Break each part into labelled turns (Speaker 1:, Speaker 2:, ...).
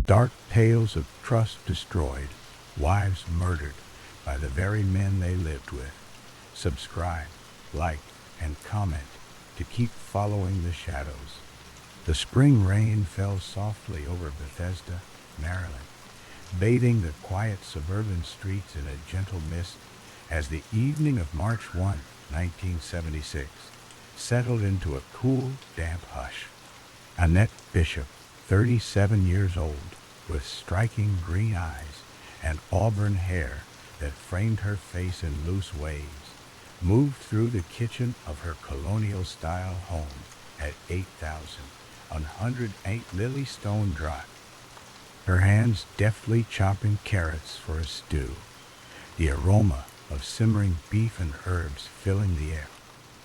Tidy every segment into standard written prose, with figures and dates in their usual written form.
Speaker 1: Dark tales of trust destroyed, wives murdered by the very men they lived with. Subscribe, like, and comment to keep following the shadows. The spring rain fell softly over Bethesda, Maryland, bathing the quiet suburban streets in a gentle mist as the evening of March 1, 1976, settled into a cool, damp hush. Annette Bishop, 37 years old, with striking green eyes and auburn hair that framed her face in loose waves, moved through the kitchen of her colonial-style home at 8,108 Lilystone Drive, her hands deftly chopping carrots for a stew, the aroma of simmering beef and herbs filling the air.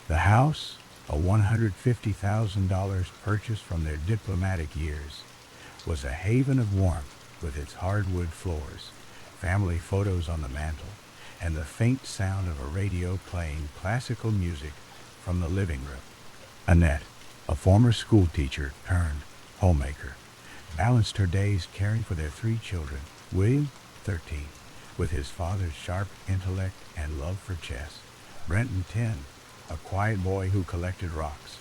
Speaker 1: The house, a $150,000 purchase from their diplomatic years, was a haven of warmth with its hardwood floors, family photos on the mantel, and the faint sound of a radio playing classical music from the living room. Annette, a former schoolteacher turned homemaker, balanced her days caring for their 3 children, William, 13, with his father's sharp intellect and love for chess, Brenton, 10, a quiet boy who collected rocks,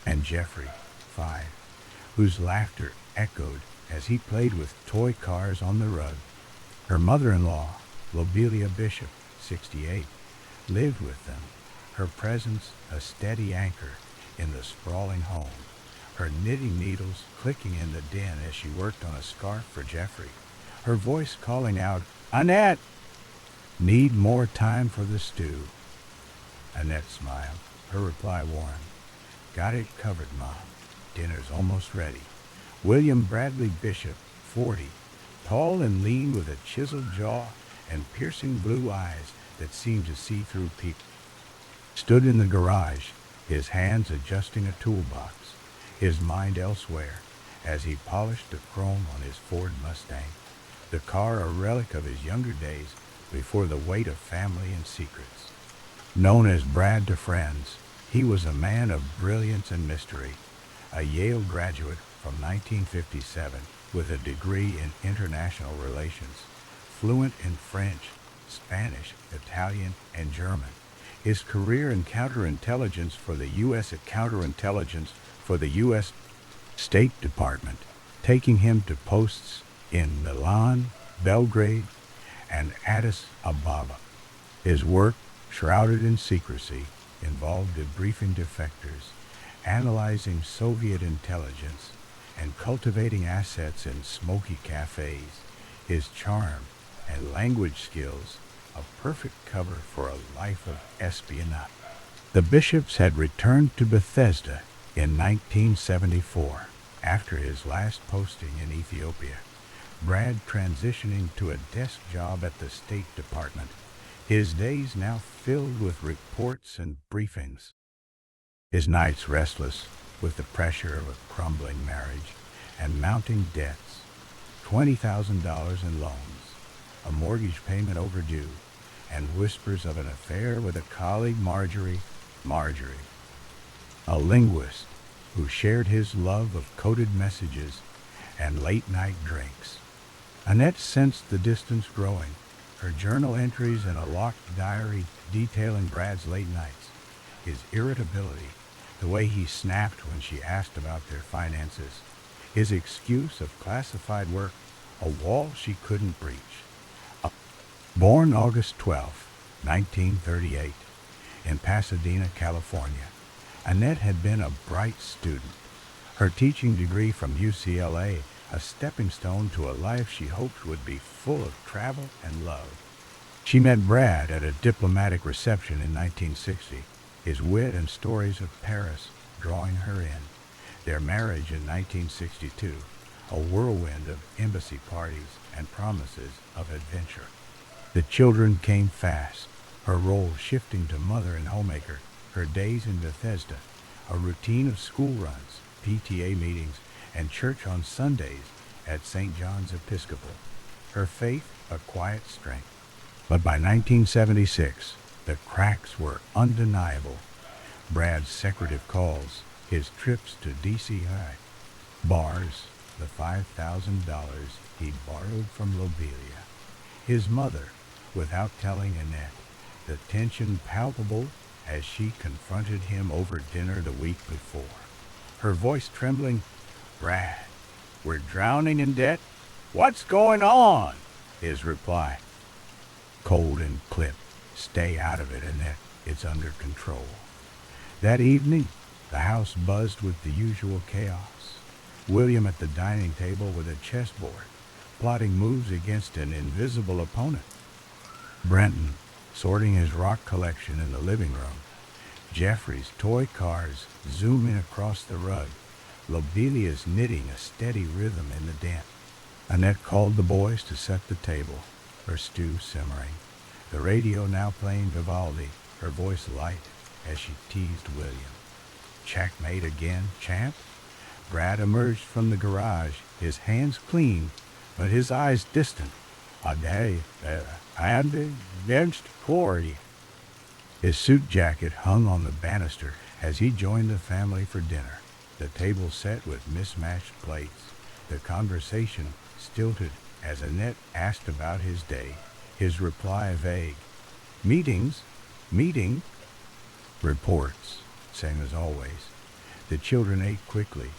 Speaker 1: and Jeffrey, 5, whose laughter echoed as he played with toy cars on the rug. Her mother-in-law, Lobelia Bishop, 68, lived with them, her presence a steady anchor in the sprawling home, her knitting needles clicking in the den as she worked on a scarf for Jeffrey, her voice calling out, "Annette! Need more time for the stew." Annette smiled, her reply warm. "Got it covered, Mom. Dinner's almost ready." William Bradley Bishop, 40, tall and lean with a chiseled jaw and piercing blue eyes that seemed to see through people, stood in the garage, his hands adjusting a toolbox, his mind elsewhere as he polished the chrome on his Ford Mustang, the car a relic of his younger days before the weight of family and secrets. Known as Brad to friends, he was a man of brilliance and mystery, a Yale graduate from 1957 with a degree in international relations, fluent in French, Spanish, Italian, and German. His career in counterintelligence for the U.S. State Department, taking him to posts in Milan, Belgrade, and Addis Ababa. His work, shrouded in secrecy, involved debriefing defectors, analyzing Soviet intelligence, and cultivating assets in smoky cafes. His charm and language skills a perfect cover for a life of espionage. The Bishops had returned to Bethesda in 1974 after his last posting in Ethiopia, Brad transitioning to a desk job at the State Department, his days now filled with reports and briefings, his nights restless with the pressure of a crumbling marriage and mounting debts, $20,000 in loans, a mortgage payment overdue, and whispers of an affair with a colleague, Marjorie, a linguist who shared his love of coded messages and late-night drinks. Annette sensed the distance growing, her journal entries in a locked diary detailing Brad's late nights, his irritability, the way he snapped when she asked about their finances, his excuse of classified work, a wall she couldn't breach. Born August 12, 1938, in Pasadena, California, Annette had been a bright student, her teaching degree from UCLA a stepping stone to a life she hoped would be full of travel and love. She met Brad at a diplomatic reception in 1960, his wit and stories of Paris drawing her in. Their marriage in 1962, a whirlwind of embassy parties and promises of adventure. The children came fast, her role shifting to mother and homemaker, her days in Bethesda, a routine of school runs, PTA meetings, and church on Sundays at St. John's Episcopal. Her faith, a quiet strength. But by 1976, the cracks were undeniable. Brad's secretive calls, his trips to D.C. bars, the $5,000 he borrowed from Lobelia. His mother, without telling Annette, the tension palpable as she confronted him over dinner the week before. Her voice trembling, "Brad, we're drowning in debt? What's going on?" His reply, cold and clipped, "Stay out of it, Annette. It's under control." That evening, the house buzzed with the usual chaos. William at the dining table with a chessboard, plotting moves against an invisible opponent. Brenton sorting his rock collection in the living room. Jeffrey's toy cars zooming across the rug. Lobelia's knitting a steady rhythm in the den. Annette called the boys to set the table, her stew simmering. The radio now playing Vivaldi, her voice light as she teased William. "Checkmate again, champ?" Brad emerged from the garage, his hands clean, but his eyes distant. "I am against Corey." His suit jacket hung on the banister as he joined the family for dinner. The table set with mismatched plates. The conversation stilted as Annette asked about his day. His reply vague. Meeting, reports, same as always. The children ate quickly.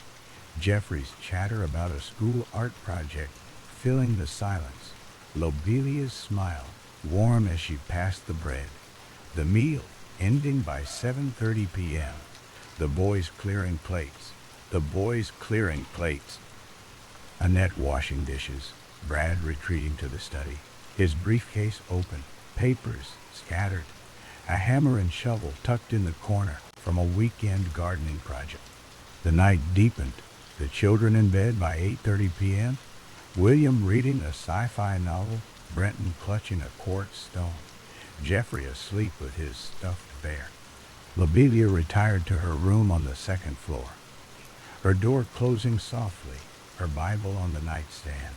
Speaker 1: Jeffrey's chatter about a school art project filling the silence. Lobelia's smile, warm as she passed the bread. The meal ending by 7:30 p.m. The boys clearing plates. Annette washing dishes. Brad retreating to the study. His briefcase open. Papers scattered. A hammer and shovel tucked in the corner from a weekend gardening project. The night deepened. The children in bed by 8:30 p.m. William reading a sci-fi novel. Brenton clutching a quartz stone. Jeffrey asleep with his stuffed bear. Lobelia retired to her room on the second floor. Her door closing softly, her Bible on the nightstand.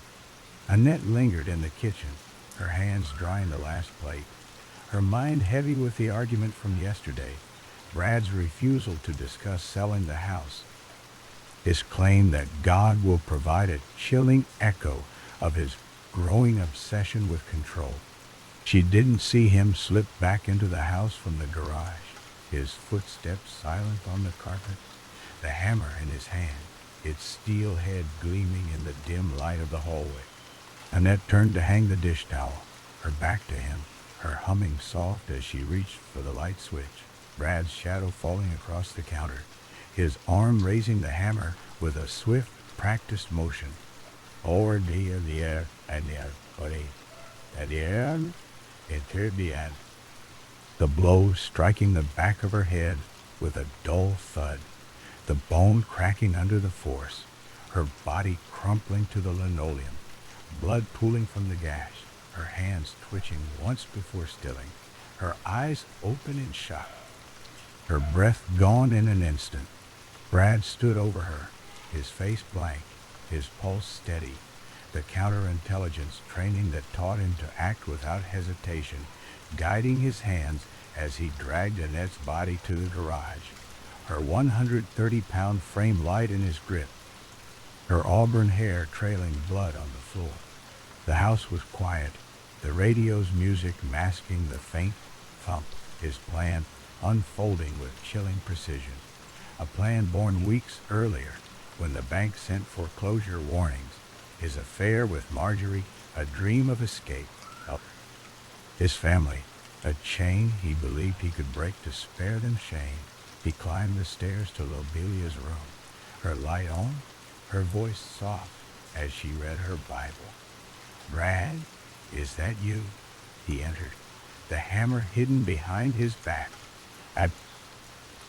Speaker 1: Annette lingered in the kitchen, her hands drying the last plate, her mind heavy with the argument from yesterday, Brad's refusal to discuss selling the house, his claim that God will provide a chilling echo of his growing obsession with control. She didn't see him slip back into the house from the garage, his footsteps silent on the carpet, the hammer in his hand, its steel head gleaming in the dim light of the hallway. Annette turned to hang the dish towel, her back to him, her humming soft as she reached for the light switch. Brad's shadow falling across the counter, his arm raising the hammer with a swift, practiced motion. Over the and the body, at the end, into the end. The blow striking the back of her head with a dull thud, the bone cracking under the force, her body crumpling to the linoleum, blood pooling from the gash, her hands twitching once before stilling, her eyes open in shock, her breath gone in an instant. Brad stood over her, his face blank, his pulse steady, the counterintelligence training that taught him to act without hesitation, guiding his hands as he dragged Annette's body to the garage, her 130-pound frame light in his grip, her auburn hair trailing blood on the floor. The house was quiet, the radio's music masking the faint thump, his plan unfolding with chilling precision. A plan born weeks earlier when the bank sent foreclosure warnings, his affair with Marjorie, a dream of escape. His family, a chain he believed he could break to spare them shame. He climbed the stairs to Lobelia's room, her light on, her voice soft as she read her Bible. "Brad, is that you?" He entered, the hammer hidden behind his back.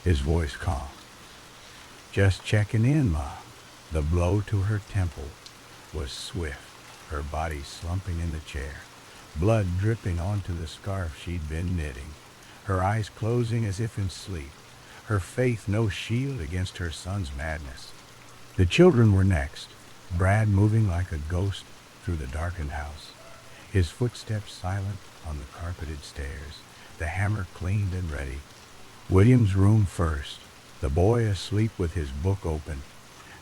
Speaker 1: His voice calm. "Just checking in, Ma." The blow to her temple was swift, her body slumping in the chair, blood dripping onto the scarf she'd been knitting, her eyes closing as if in sleep, her faith no shield against her son's madness. The children were next, Brad moving like a ghost through the darkened house, his footsteps silent on the carpeted stairs, the hammer cleaned and ready. William's room first, the boy asleep with his book open,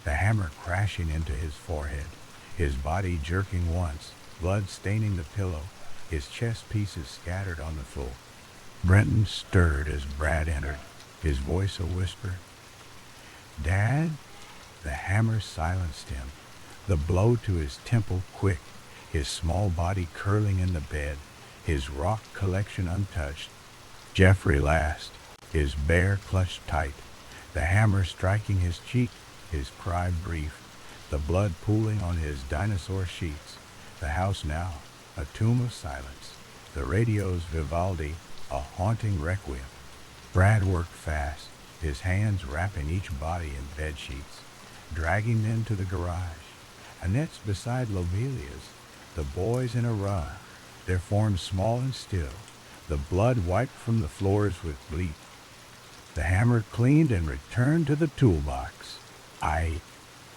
Speaker 1: the hammer crashing into his forehead, his body jerking once, blood staining the pillow, his chest pieces scattered on the floor. Brenton stirred as Brad entered, his voice a whisper. "Dad?" The hammer silenced him, the blow to his temple quick, his small body curling in the bed, his rock collection untouched. Jeffrey last, his bear clutched tight, the hammer striking his cheek, his cry brief, the blood pooling on his dinosaur sheets. The house now, a tomb of silence, the radio's Vivaldi, a haunting requiem. Brad worked fast, his hands wrapping each body in bed sheets, dragging them to the garage. Annette's beside Lovelia's, the boys in a row, their forms small and still, the blood wiped from the floors with bleach. The hammer cleaned and returned to the toolbox.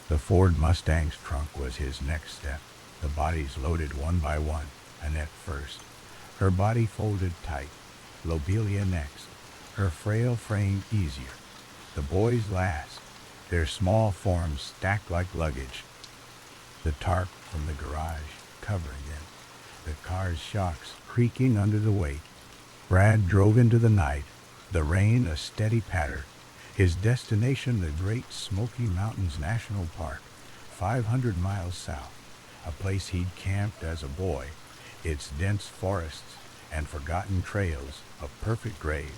Speaker 1: The Ford Mustang's trunk was his next step, the bodies loaded one by one, Annette first, her body folded tight, Lobelia next, her frail frame easier, the boys last, their small forms stacked like luggage, the tarp from the garage covering them, the car's shocks creaking under the weight. Brad drove into the night, the rain a steady patter, his destination the Great Smoky Mountains National Park, 500 miles south, a place he'd camped as a boy, its dense forests and forgotten trails a perfect grave.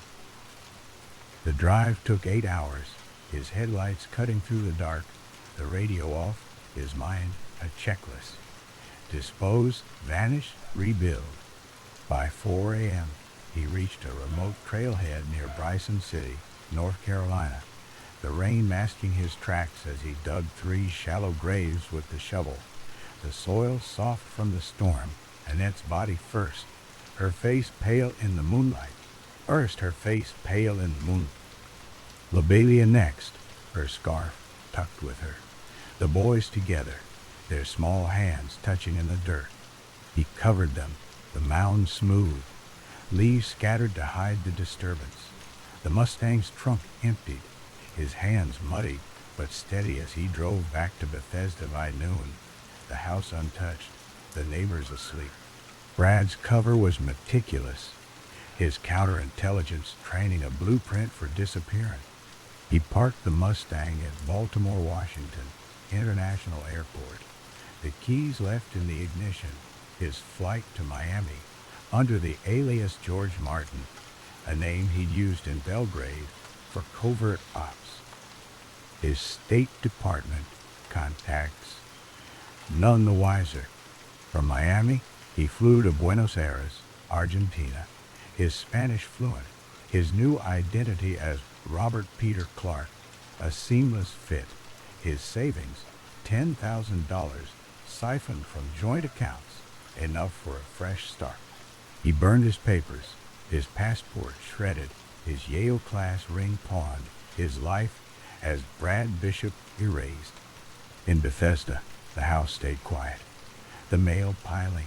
Speaker 1: The drive took 8 hours, his headlights cutting through the dark, the radio off, his mind a checklist. Dispose, vanish, rebuild. By 4 a.m., he reached a remote trailhead near Bryson City, North Carolina, the rain masking his tracks as he dug 3 shallow graves with the shovel, the soil soft from the storm, Annette's body first, her face pale in the moonlight. Lobelia next, her scarf tucked with her, the boys together, their small hands touching in the dirt. He covered them, the mound smooth, leaves scattered to hide the disturbance. The Mustang's trunk emptied, his hands muddy but steady as he drove back to Bethesda by noon, the house untouched, the neighbors asleep. Brad's cover was meticulous, his counterintelligence training a blueprint for disappearance. He parked the Mustang at Baltimore, Washington International Airport, the keys left in the ignition, his flight to Miami, under the alias George Martin, a name he'd used in Belgrade for covert ops. His State Department contacts none the wiser. From Miami, he flew to Buenos Aires, Argentina, his Spanish fluent, his new identity as Robert Peter Clark, a seamless fit, his savings, $10,000 siphoned from joint accounts, enough for a fresh start. He burned his papers, his passport shredded, his Yale class ring pawned, his life as Brad Bishop erased. In Bethesda, the house stayed quiet, the mail piling,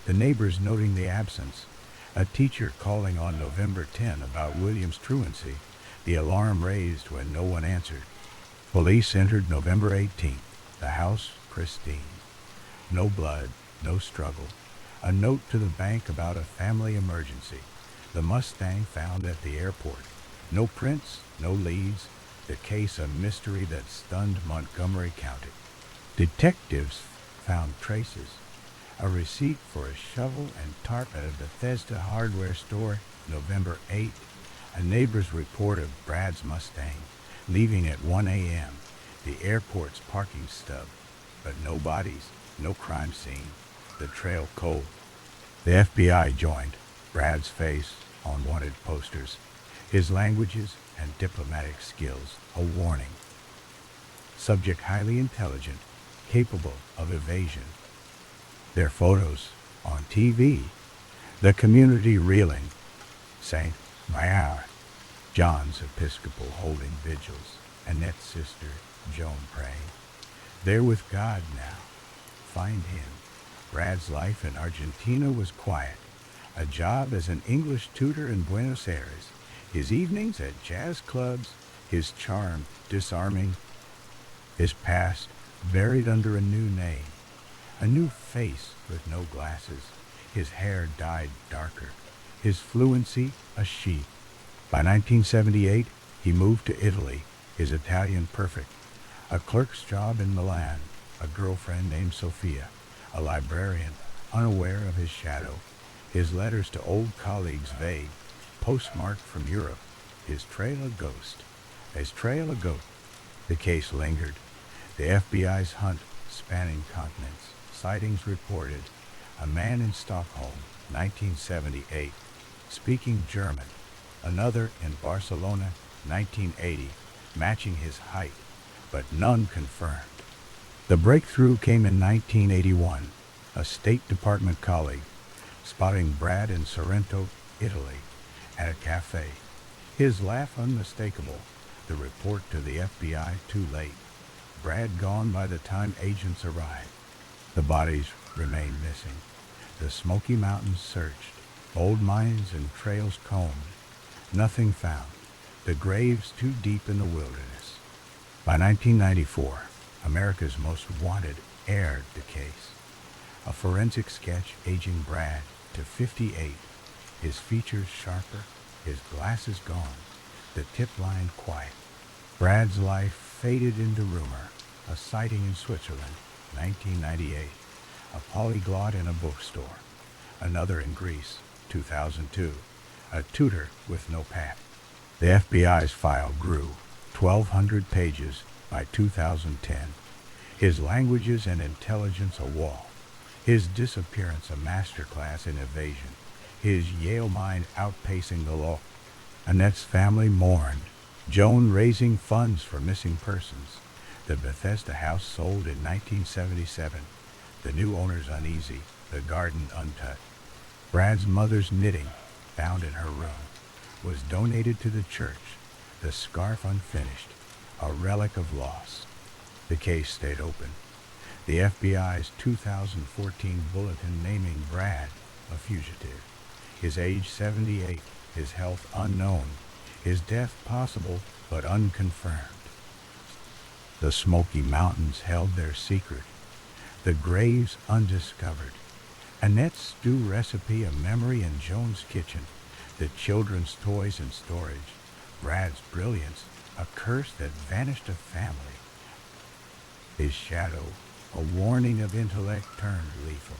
Speaker 1: the neighbors noting the absence, a teacher calling on November 10 about William's truancy, the alarm raised when no one answered. Police entered November 18th, the house pristine. No blood, no struggle. A note to the bank about a family emergency. The Mustang found at the airport. No prints, no leads. The case a mystery that stunned Montgomery County. Detectives found traces. A receipt for a shovel and tarp at a Bethesda hardware store, November 8th. A neighbor's report of Brad's Mustang, leaving at 1 a.m., the airport's parking stub. But no bodies, no crime scene, the trail cold. The FBI joined, Brad's face on wanted posters, his languages and diplomatic skills a warning. Subject highly intelligent, capable of evasion. Their photos on TV, the community reeling. Saint Mayar, John's Episcopal holding vigils, Annette's sister, Joan praying. They're with God now. Find him. Brad's life in Argentina was quiet. A job as an English tutor in Buenos Aires. His evenings at jazz clubs, his charm disarming. his past buried under a new name, a new face with no glasses, his hair dyed darker, his fluency a sheath. By 1978, he moved to Italy, his Italian perfect, a clerk's job in Milan, a girlfriend named Sophia, a librarian unaware of his shadow, his letters to old colleagues vague, postmarked from Europe, his trail a ghost. His trail a goat. The case lingered. The FBI's hunt spanning continents. Sightings reported. A man in Stockholm, 1978, speaking German. Another in Barcelona, 1980, matching his height, but none confirmed. The breakthrough came in 1981. A State Department colleague spotting Brad in Sorrento, Italy, at a cafe. His laugh unmistakable. The report to the FBI too late. Brad gone by the time agents arrived. The bodies remained missing. The Smoky Mountains searched. Old mines and trails combed. Nothing found. The graves too deep in the wilderness. By 1994, America's Most Wanted aired the case. A forensic sketch aging Brad to 58, his features sharper, his glasses gone, the tip line quiet. Brad's life faded into rumor. A sighting in Switzerland, 1998. A polyglot in a bookstore. Another in Greece, 2002. A tutor with no pad. The FBI's file grew, 1,200 pages by 2010. His languages and intelligence a wall. His disappearance a masterclass in evasion. His Yale mind outpacing the law. Annette's family mourned. Joan raising funds for missing persons. The Bethesda house sold in 1977. The new owners uneasy. The garden untouched. Brad's mother's knitting, found in her room, was donated to the church. The scarf unfinished, a relic of loss. The case stayed open. The FBI's 2014 bulletin naming Brad a fugitive. His age 78, his health unknown, his death possible but unconfirmed. The Smoky Mountains held their secret. The graves undiscovered. Annette's stew recipe a memory in Joan's kitchen. The children's toys in storage. Brad's brilliance a curse that vanished a family. His shadow a warning of intellect turned lethal.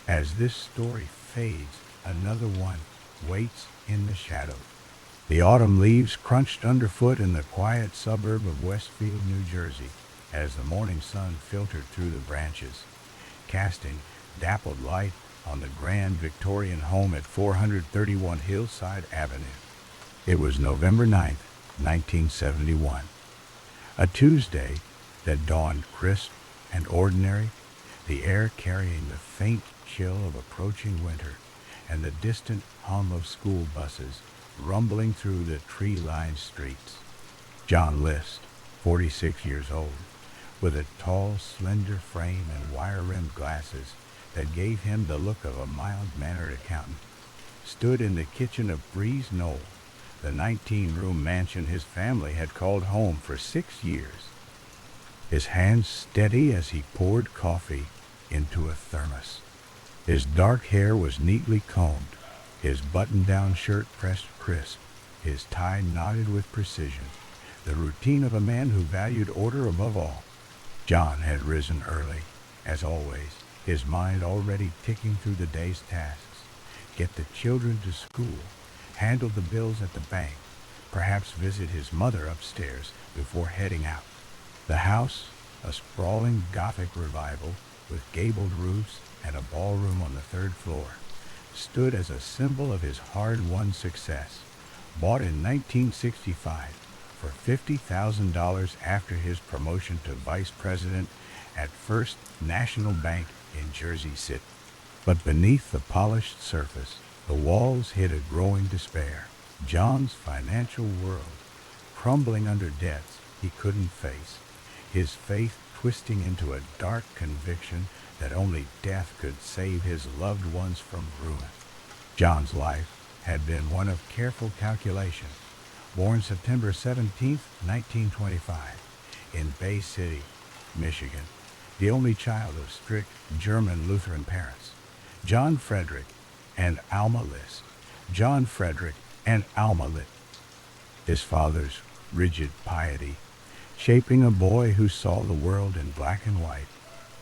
Speaker 1: As this story fades, another one waits in the shadows. The autumn leaves crunched underfoot in the quiet suburb of Westfield, New Jersey, as the morning sun filtered through the branches, casting dappled light on the grand Victorian home at 431 Hillside Avenue. It was November 9th, 1971, a Tuesday that dawned crisp and ordinary, the air carrying the faint chill of approaching winter and the distant hum of school buses rumbling through the tree-lined streets. John List, 46 years old, with a tall, slender frame and wire-rimmed glasses that gave him the look of a mild-mannered accountant, stood in the kitchen of Breeze Knoll, the 19-room mansion his family had called home for 6 years. His hands steady as he poured coffee into a thermos. His dark hair was neatly combed, his button-down shirt pressed crisp, his tie knotted with precision, the routine of a man who valued order above all. John had risen early, as always, his mind already ticking through the day's tasks. Get the children to school, handle the bills at the bank, perhaps visit his mother upstairs before heading out. The house, a sprawling Gothic revival with gabled roofs and a ballroom on the third floor, stood as a symbol of his hard-won success. Bought in 1965 for $50,000 after his promotion to vice president at First National Bank in Jersey City. But beneath the polished surface, the walls hid a growing despair. John's financial world, crumbling under debts he couldn't face, his faith twisting into a dark conviction that only death could save his loved ones from ruin. John's life had been one of careful calculation. Born September 17, 1925, in Bay City, Michigan, the only child of strict German Lutheran parents, John Frederick and Alma List. John Frederick and Alma List. His father's rigid piety, shaping a boy who saw the world in black and white.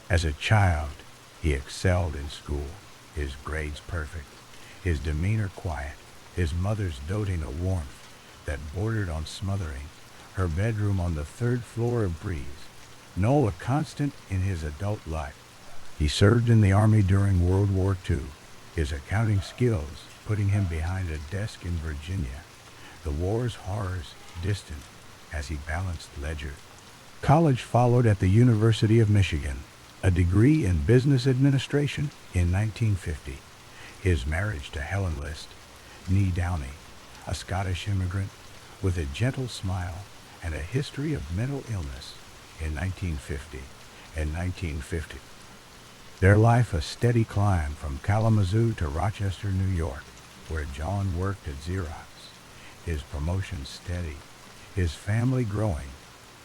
Speaker 1: As a child, he excelled in school, his grades perfect, his demeanor quiet, his mother's doting a warmth that bordered on smothering, her bedroom on the third floor of Breeze, Noel a constant in his adult life. He served in the Army during World War II, his accounting skills putting him behind a desk in Virginia, the war's horrors distant as he balanced ledger. College followed at the University of Michigan, a degree in business administration in 1950. His marriage to Helen List, née Downey, a Scottish immigrant with a gentle smile and a history of mental illness in 1950. Their life a steady climb from Kalamazoo to Rochester, New York, where John worked at Xerox. His promotion steady, his family growing,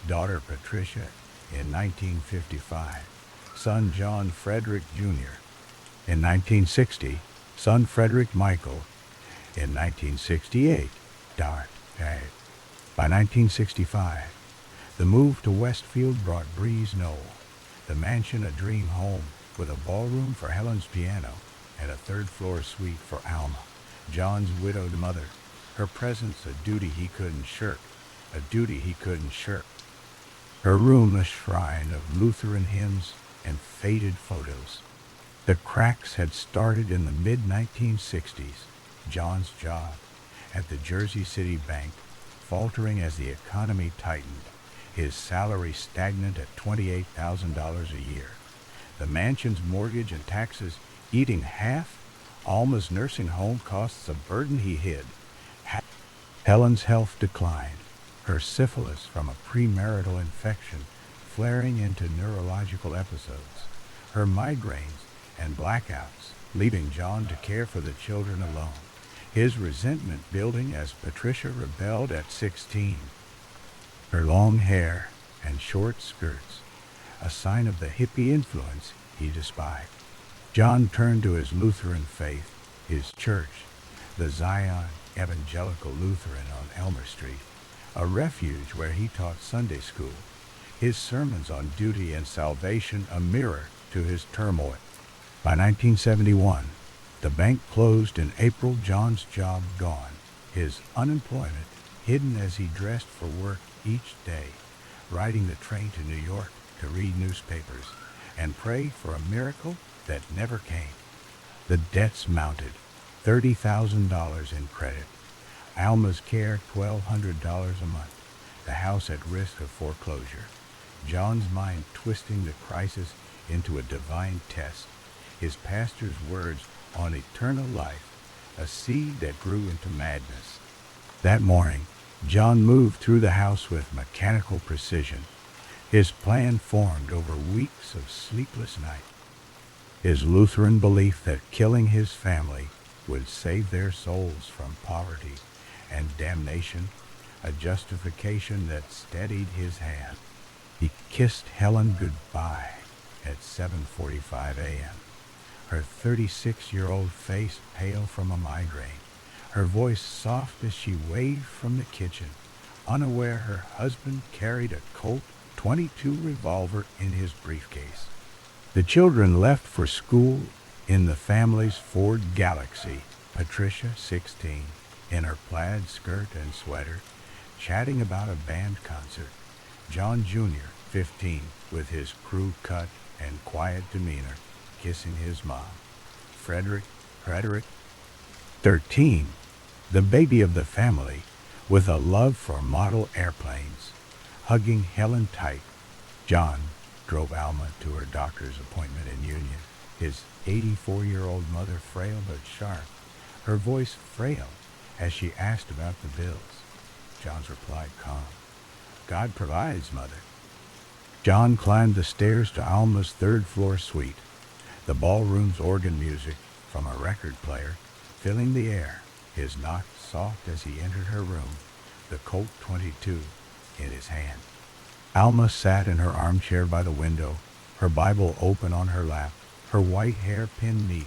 Speaker 1: daughter Patricia in 1955, son John Frederick Jr. in 1960, son Frederick Michael in 1968, By 1965, the move to Westfield brought Breeze Knoll, the mansion a dream home with a ballroom for Helen's piano and a third-floor suite for Alma, John's widowed mother, her presence a duty he couldn't shirk, Her room a shrine of Lutheran hymns and faded photos. The cracks had started in the mid-1960s. John's job at the Jersey City Bank faltering as the economy tightened, his salary stagnant at $28,000 a year. The mansion's mortgage and taxes eating half. Alma's nursing home costs a burden he hid. Helen's health declined, her syphilis from a premarital infection flaring into neurological episodes, her migraines and blackouts leaving John to care for the children alone, his resentment building as Patricia rebelled at 16. Her long hair and short skirts, a sign of the hippie influence he despised. John turned to his Lutheran faith, his church, the Zion Evangelical Lutheran on Elmer Street, a refuge where he taught Sunday school, his sermons on duty and salvation a mirror to his turmoil. By 1971, the bank closed in April. John's job gone, his unemployment hidden as he dressed for work each day, riding the train to New York to read newspapers and pray for a miracle that never came. The debts mounted, $30,000 in credit, Alma's care $1,200 a month, the house at risk of foreclosure, John's mind twisting the crisis into a divine test, his pastor's words on eternal life, a seed that grew into madness. That morning, John moved through the house with mechanical precision, his plan formed over weeks of sleepless nights. His Lutheran belief that killing his family would save their souls from poverty and damnation, a justification that steadied his hand. He kissed Helen goodbye at 7:45 a.m., her 36-year-old face pale from a migraine, her voice soft as she waved from the kitchen, unaware her husband carried a Colt .22 revolver in his briefcase. The children left for school in the family's Ford Galaxy, Patricia, 16, in her plaid skirt and sweater, chatting about a band concert, John Jr., 15, with his crew cut and quiet demeanor, kissing his mom, Frederick, 13, the baby of the family, with a love for model airplanes, hugging Helen tight. John drove Alma to her doctor's appointment in Union, his 84-year-old mother frail but sharp, her voice frail as she asked about the bills. John's replied calm, "God provides, Mother." John climbed the stairs to Alma's third-floor suite, the ballroom's organ music from a record player filling the air, his knock soft as he entered her room, the Colt .22 in his hand. Alma sat in her armchair by the window, her Bible open on her lap, her white hair pinned neat,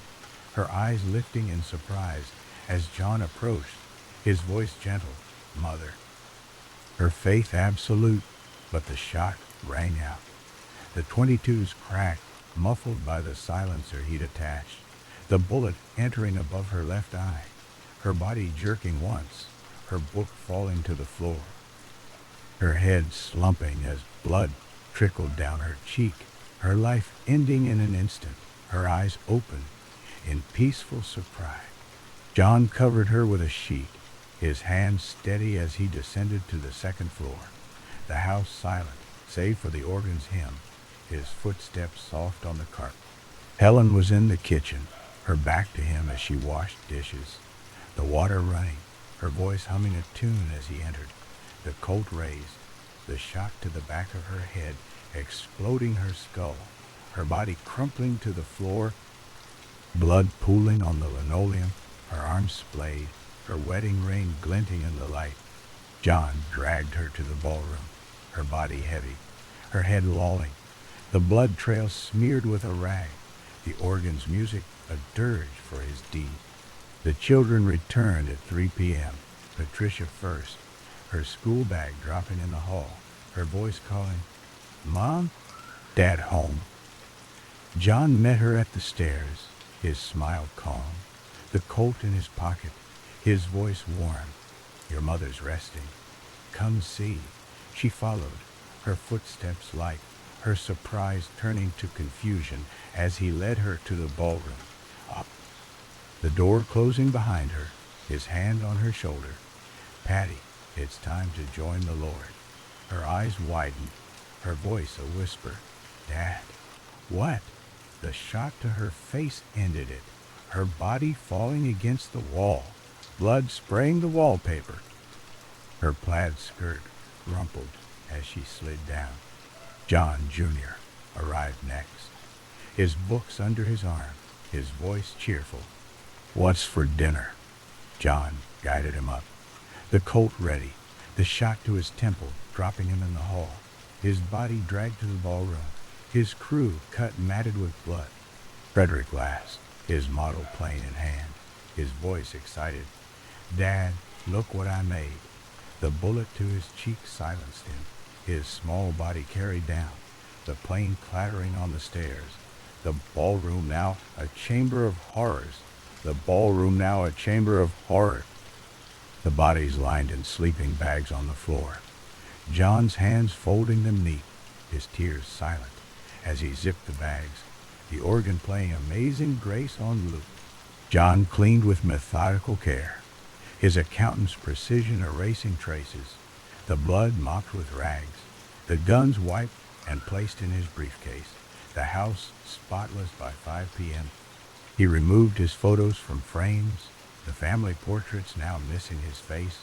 Speaker 1: her eyes lifting in surprise as John approached, his voice gentle, "Mother." Her faith absolute, but the shot rang out. The 22's cracked, muffled by the silencer he'd attached, the bullet entering above her left eye, her body jerking once, her book falling to the floor, her head slumping as blood trickled down her cheek, her life ending in an instant, her eyes open in peaceful surprise. John covered her with a sheet, his hand steady as he descended to the second floor, the house silent, save for the organ's hymn, his footsteps soft on the carpet. Helen was in the kitchen, her back to him as she washed dishes, the water running, her voice humming a tune as he entered, the Colt raised, the shot to the back of her head exploding her skull, her body crumpling to the floor, blood pooling on the linoleum, her arms splayed, her wedding ring glinting in the light. John dragged her to the ballroom, her body heavy, her head lolling, the blood trail smeared with a rag, the organ's music a dirge for his deed. The children returned at 3 p.m., Patricia first, her school bag dropping in the hall, her voice calling, "Mom, Dad home." John met her at the stairs, his smile calm, the Colt in his pocket, his voice warm. "Your mother's resting. Come see." She followed, her footsteps light, her surprise turning to confusion as he led her to the ballroom. Up. The door closing behind her, his hand on her shoulder. "Patty, it's time to join the Lord." Her eyes widened, her voice a whisper. "Dad." What? The shot to her face ended it, her body falling against the wall, blood spraying the wallpaper. Her plaid skirt rumpled as she slid down. John Jr. arrived next, his books under his arm, his voice cheerful. "What's for dinner?" John guided him up, the Colt ready, the shot to his temple dropping him in the hall, his body dragged to the ballroom, his crew cut matted with blood. Frederick last, his model plane in hand, his voice excited. "Dad, look what I made." The bullet to his cheek silenced him, his small body carried down, the plane clattering on the stairs. The ballroom now a chamber of horrors. The ballroom now a chamber of horror. The bodies lined in sleeping bags on the floor. John's hands folding them neat, his tears silent, as he zipped the bags, the organ playing Amazing Grace on loop. John cleaned with methodical care, his accountant's precision erasing traces, the blood mopped with rags, the guns wiped and placed in his briefcase, the house spotless by 5 p.m. He removed his photos from frames, the family portraits now missing his face,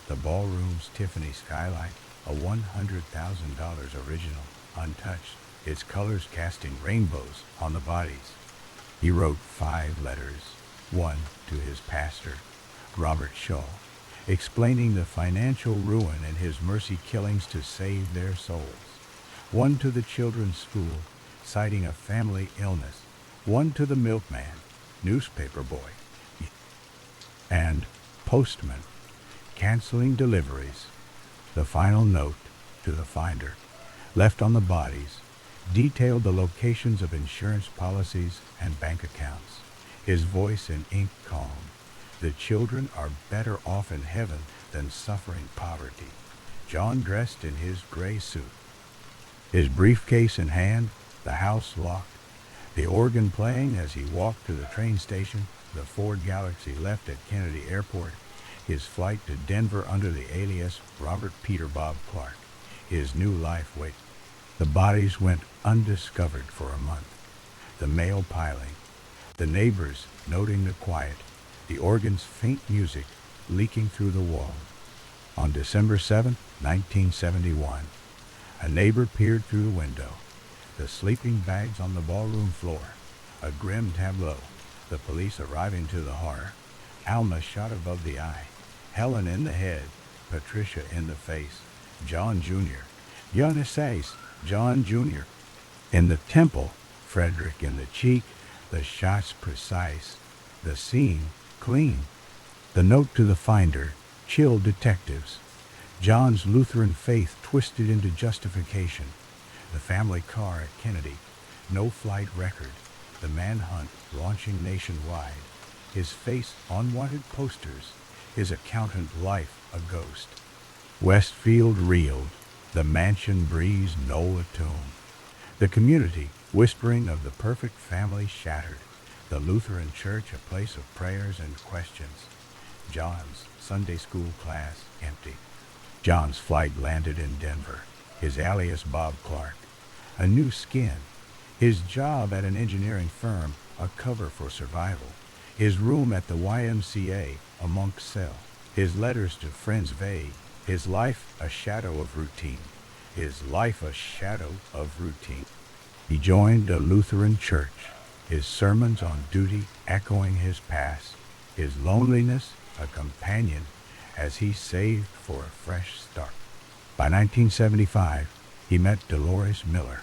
Speaker 1: the ballroom's Tiffany skylight, a $100,000 original, untouched, its colors casting rainbows on the bodies. He wrote 5 letters, one to his pastor, Robert Shaw, explaining the financial ruin in his mercy killings to save their souls, one to the children's school, citing a family illness, one to the milkman, newspaper boy, and postman, canceling deliveries. The final note to the finder, left on the bodies, detailed the locations of insurance policies and bank accounts, his voice in ink calm. "The children are better off in heaven than suffering poverty." John dressed in his gray suit, his briefcase in hand, the house locked, the organ playing as he walked to the train station. The Ford Galaxy left at Kennedy Airport, his flight to Denver under the alias Robert Peter Bob Clark, his new life waiting. The bodies went undiscovered for a month, the mail piling, the neighbors noting the quiet, the organ's faint music leaking through the wall. On December 7, 1971, a neighbor peered through the window, the sleeping bags on the ballroom floor, a grim tableau, the police arriving to the horror, Alma shot above the eye, Helen in the head, Patricia in the face, John Jr., Dionysius, John Jr. In the temple, Frederick in the cheek, the shots precise, the scene clean. The note to the finder, chill detectives. John's Lutheran faith twisted into justification. The family car at Kennedy, no flight record. The manhunt launching nationwide. His face on wanted posters. His accountant life a ghost. Westfield reeled. The mansion breeze no tomb. The community whispering of the perfect family shattered. The Lutheran church a place of prayers and questions. John's Sunday school class empty. John's flight landed in Denver. His alias Bob Clark. A new skin. His job at an engineering firm, a cover for survival. His room at the YMCA, a monk's cell. His letters to friends vague. His life a shadow of routine. His life a shadow of routine. He joined a Lutheran church. His sermons on duty echoing his past. His loneliness a companion as he saved for a fresh start. By 1975, he met Dolores Miller,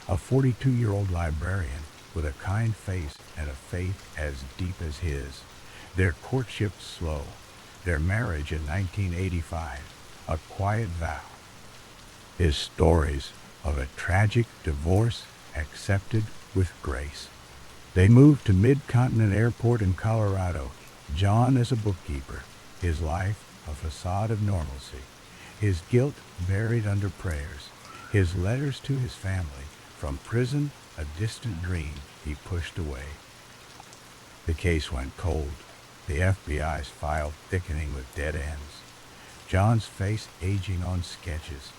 Speaker 1: a 42-year-old librarian with a kind face and a faith as deep as his. Their courtship slow, their marriage in 1985, a quiet vow. His stories of a tragic divorce accepted with grace. They moved to Mid-Continent Airport in Colorado. John as a bookkeeper, his life a facade of normalcy, his guilt buried under prayers, his letters to his family, from prison a distant dream he pushed away. The case went cold, the FBI's file thickening with dead ends, John's face aging on sketches,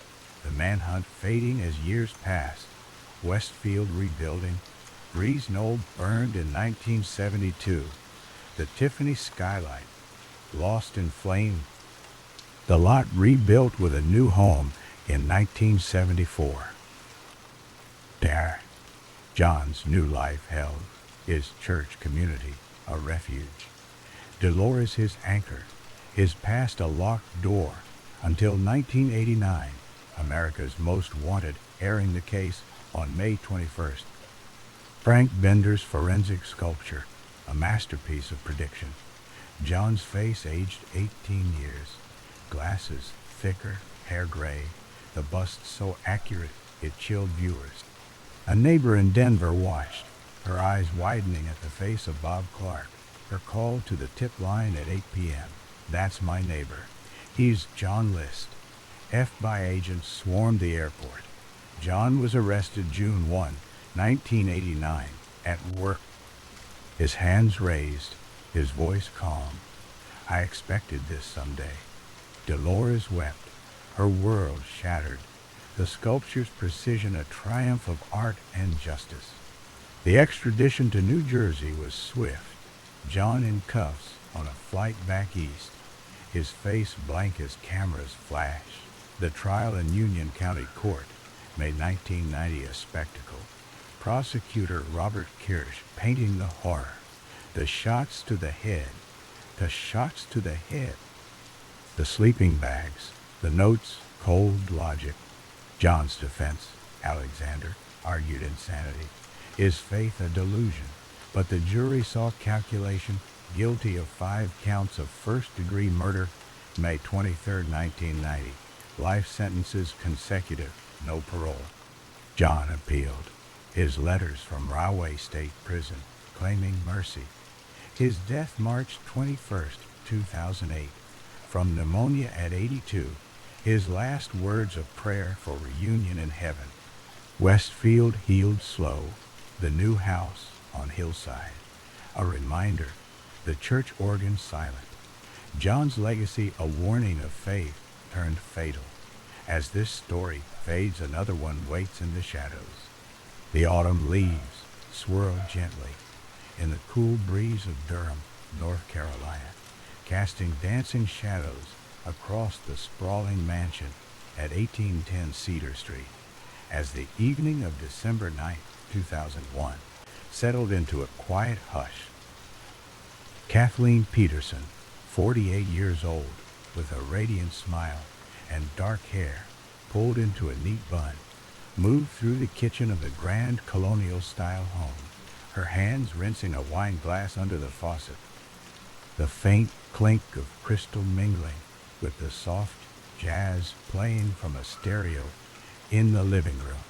Speaker 1: the manhunt fading as years passed, Westfield rebuilding, Breeze Knoll burned in 1972, the Tiffany skylight lost in flame, the lot rebuilt with a new home in 1974. There, John's new life held, his church community a refuge, Dolores his anchor, his past a locked door, until 1989, America's Most Wanted airing the case on May 21st. Frank Bender's forensic sculpture, a masterpiece of prediction. John's face aged 18 years, glasses thicker, hair gray, the bust so accurate it chilled viewers. A neighbor in Denver watched, her eyes widening at the face of Bob Clark, her call to the tip line at 8 p.m. That's my neighbor. He's John List. FBI agents swarmed the airport. John was arrested June 1, 1989, at work. His hands raised, his voice calm. I expected this someday. Dolores wept, her world shattered, the sculpture's precision a triumph of art and justice. The extradition to New Jersey was swift. John in cuffs on a flight back east, his face blank as cameras flash. The trial in Union County Court made 1990 a spectacle. Prosecutor Robert Kirsch painting the horror, the shots to the head, the shots to the head, the sleeping bags, the notes, cold logic. John's defense, Alexander, argued insanity, his faith a delusion, but the jury saw calculation, guilty of 5 counts of first-degree murder, May 23, 1990. Life sentences consecutive, no parole. John appealed. His letters from Rahway State Prison, claiming mercy. His death March 21, 2008. From pneumonia at 82, his last words of prayer for reunion in heaven. Westfield healed slow, the new house on hillside. A reminder, the church organ silent. John's legacy a warning of faith turned fatal. As this story fades, another one waits in the shadows. The autumn leaves swirl gently in the cool breeze of Durham, North Carolina, casting dancing shadows across the sprawling mansion at 1810 Cedar Street. As the evening of December 9, 2001, settled into a quiet hush, Kathleen Peterson, 48 years old, with a radiant smile and dark hair, pulled into a neat bun, moved through the kitchen of the grand colonial-style home, her hands rinsing a wine glass under the faucet. The faint clink of crystal mingling with the soft jazz playing from a stereo in the living room.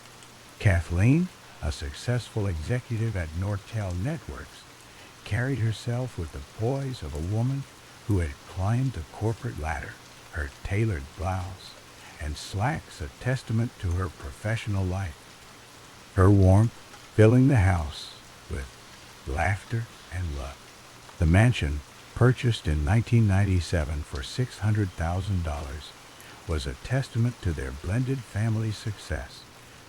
Speaker 1: Kathleen, a successful executive at Nortel Networks, carried herself with the poise of a woman who had climbed the corporate ladder, her tailored blouse and slacks a testament to her professional life. Her warmth filling the house with laughter and love. The mansion, purchased in 1997 for $600,000, was a testament to their blended family success.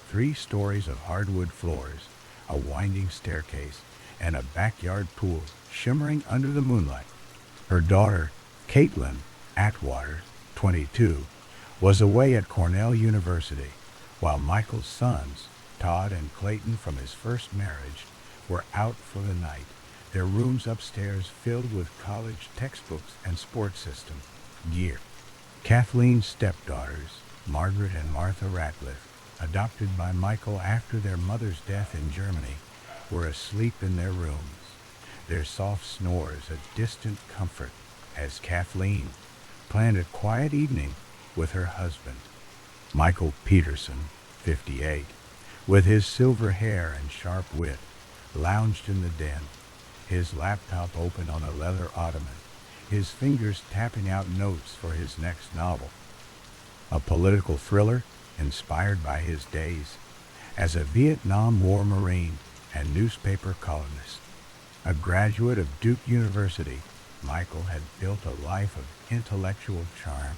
Speaker 1: 3 stories of hardwood floors, a winding staircase, and a backyard pool shimmering under the moonlight. Her daughter, Caitlin Atwater, 22, was away at Cornell University, while Michael's sons, Todd and Clayton from his first marriage, were out for the night, their rooms upstairs filled with college textbooks and sports system gear. Kathleen's stepdaughters, Margaret and Martha Ratliff, adopted by Michael after their mother's death in Germany, were asleep in their rooms, their soft snores a distant comfort as Kathleen planned a quiet evening with her husband. Michael Peterson, 58, with his silver hair and sharp wit, lounged in the den, his laptop open on a leather ottoman, his fingers tapping out notes for his next novel, a political thriller inspired by his days as a Vietnam War Marine and newspaper columnist. A graduate of Duke University, Michael had built a life of intellectual charm,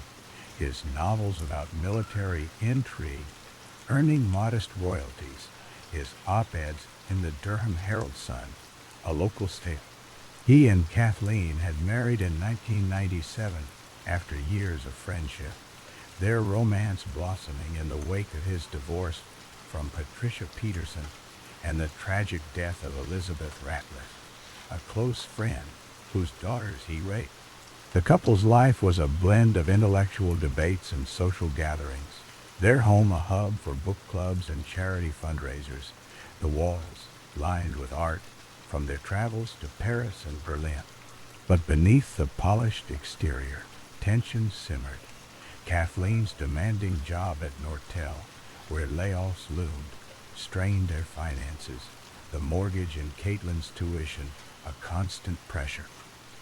Speaker 1: his novels about military intrigue earning modest royalties, his op-eds in the Durham Herald-Sun, a local staple. He and Kathleen had married in 1997 after years of friendship, their romance blossoming in the wake of his divorce from Patricia Peterson and the tragic death of Elizabeth Ratliff, a close friend whose daughters he raped. The couple's life was a blend of intellectual debates and social gatherings, their home a hub for book clubs and charity fundraisers, the walls lined with art from their travels to Paris and Berlin. But beneath the polished exterior, tension simmered. Kathleen's demanding job at Nortel, where layoffs loomed, strained their finances, the mortgage and Caitlin's tuition a constant pressure.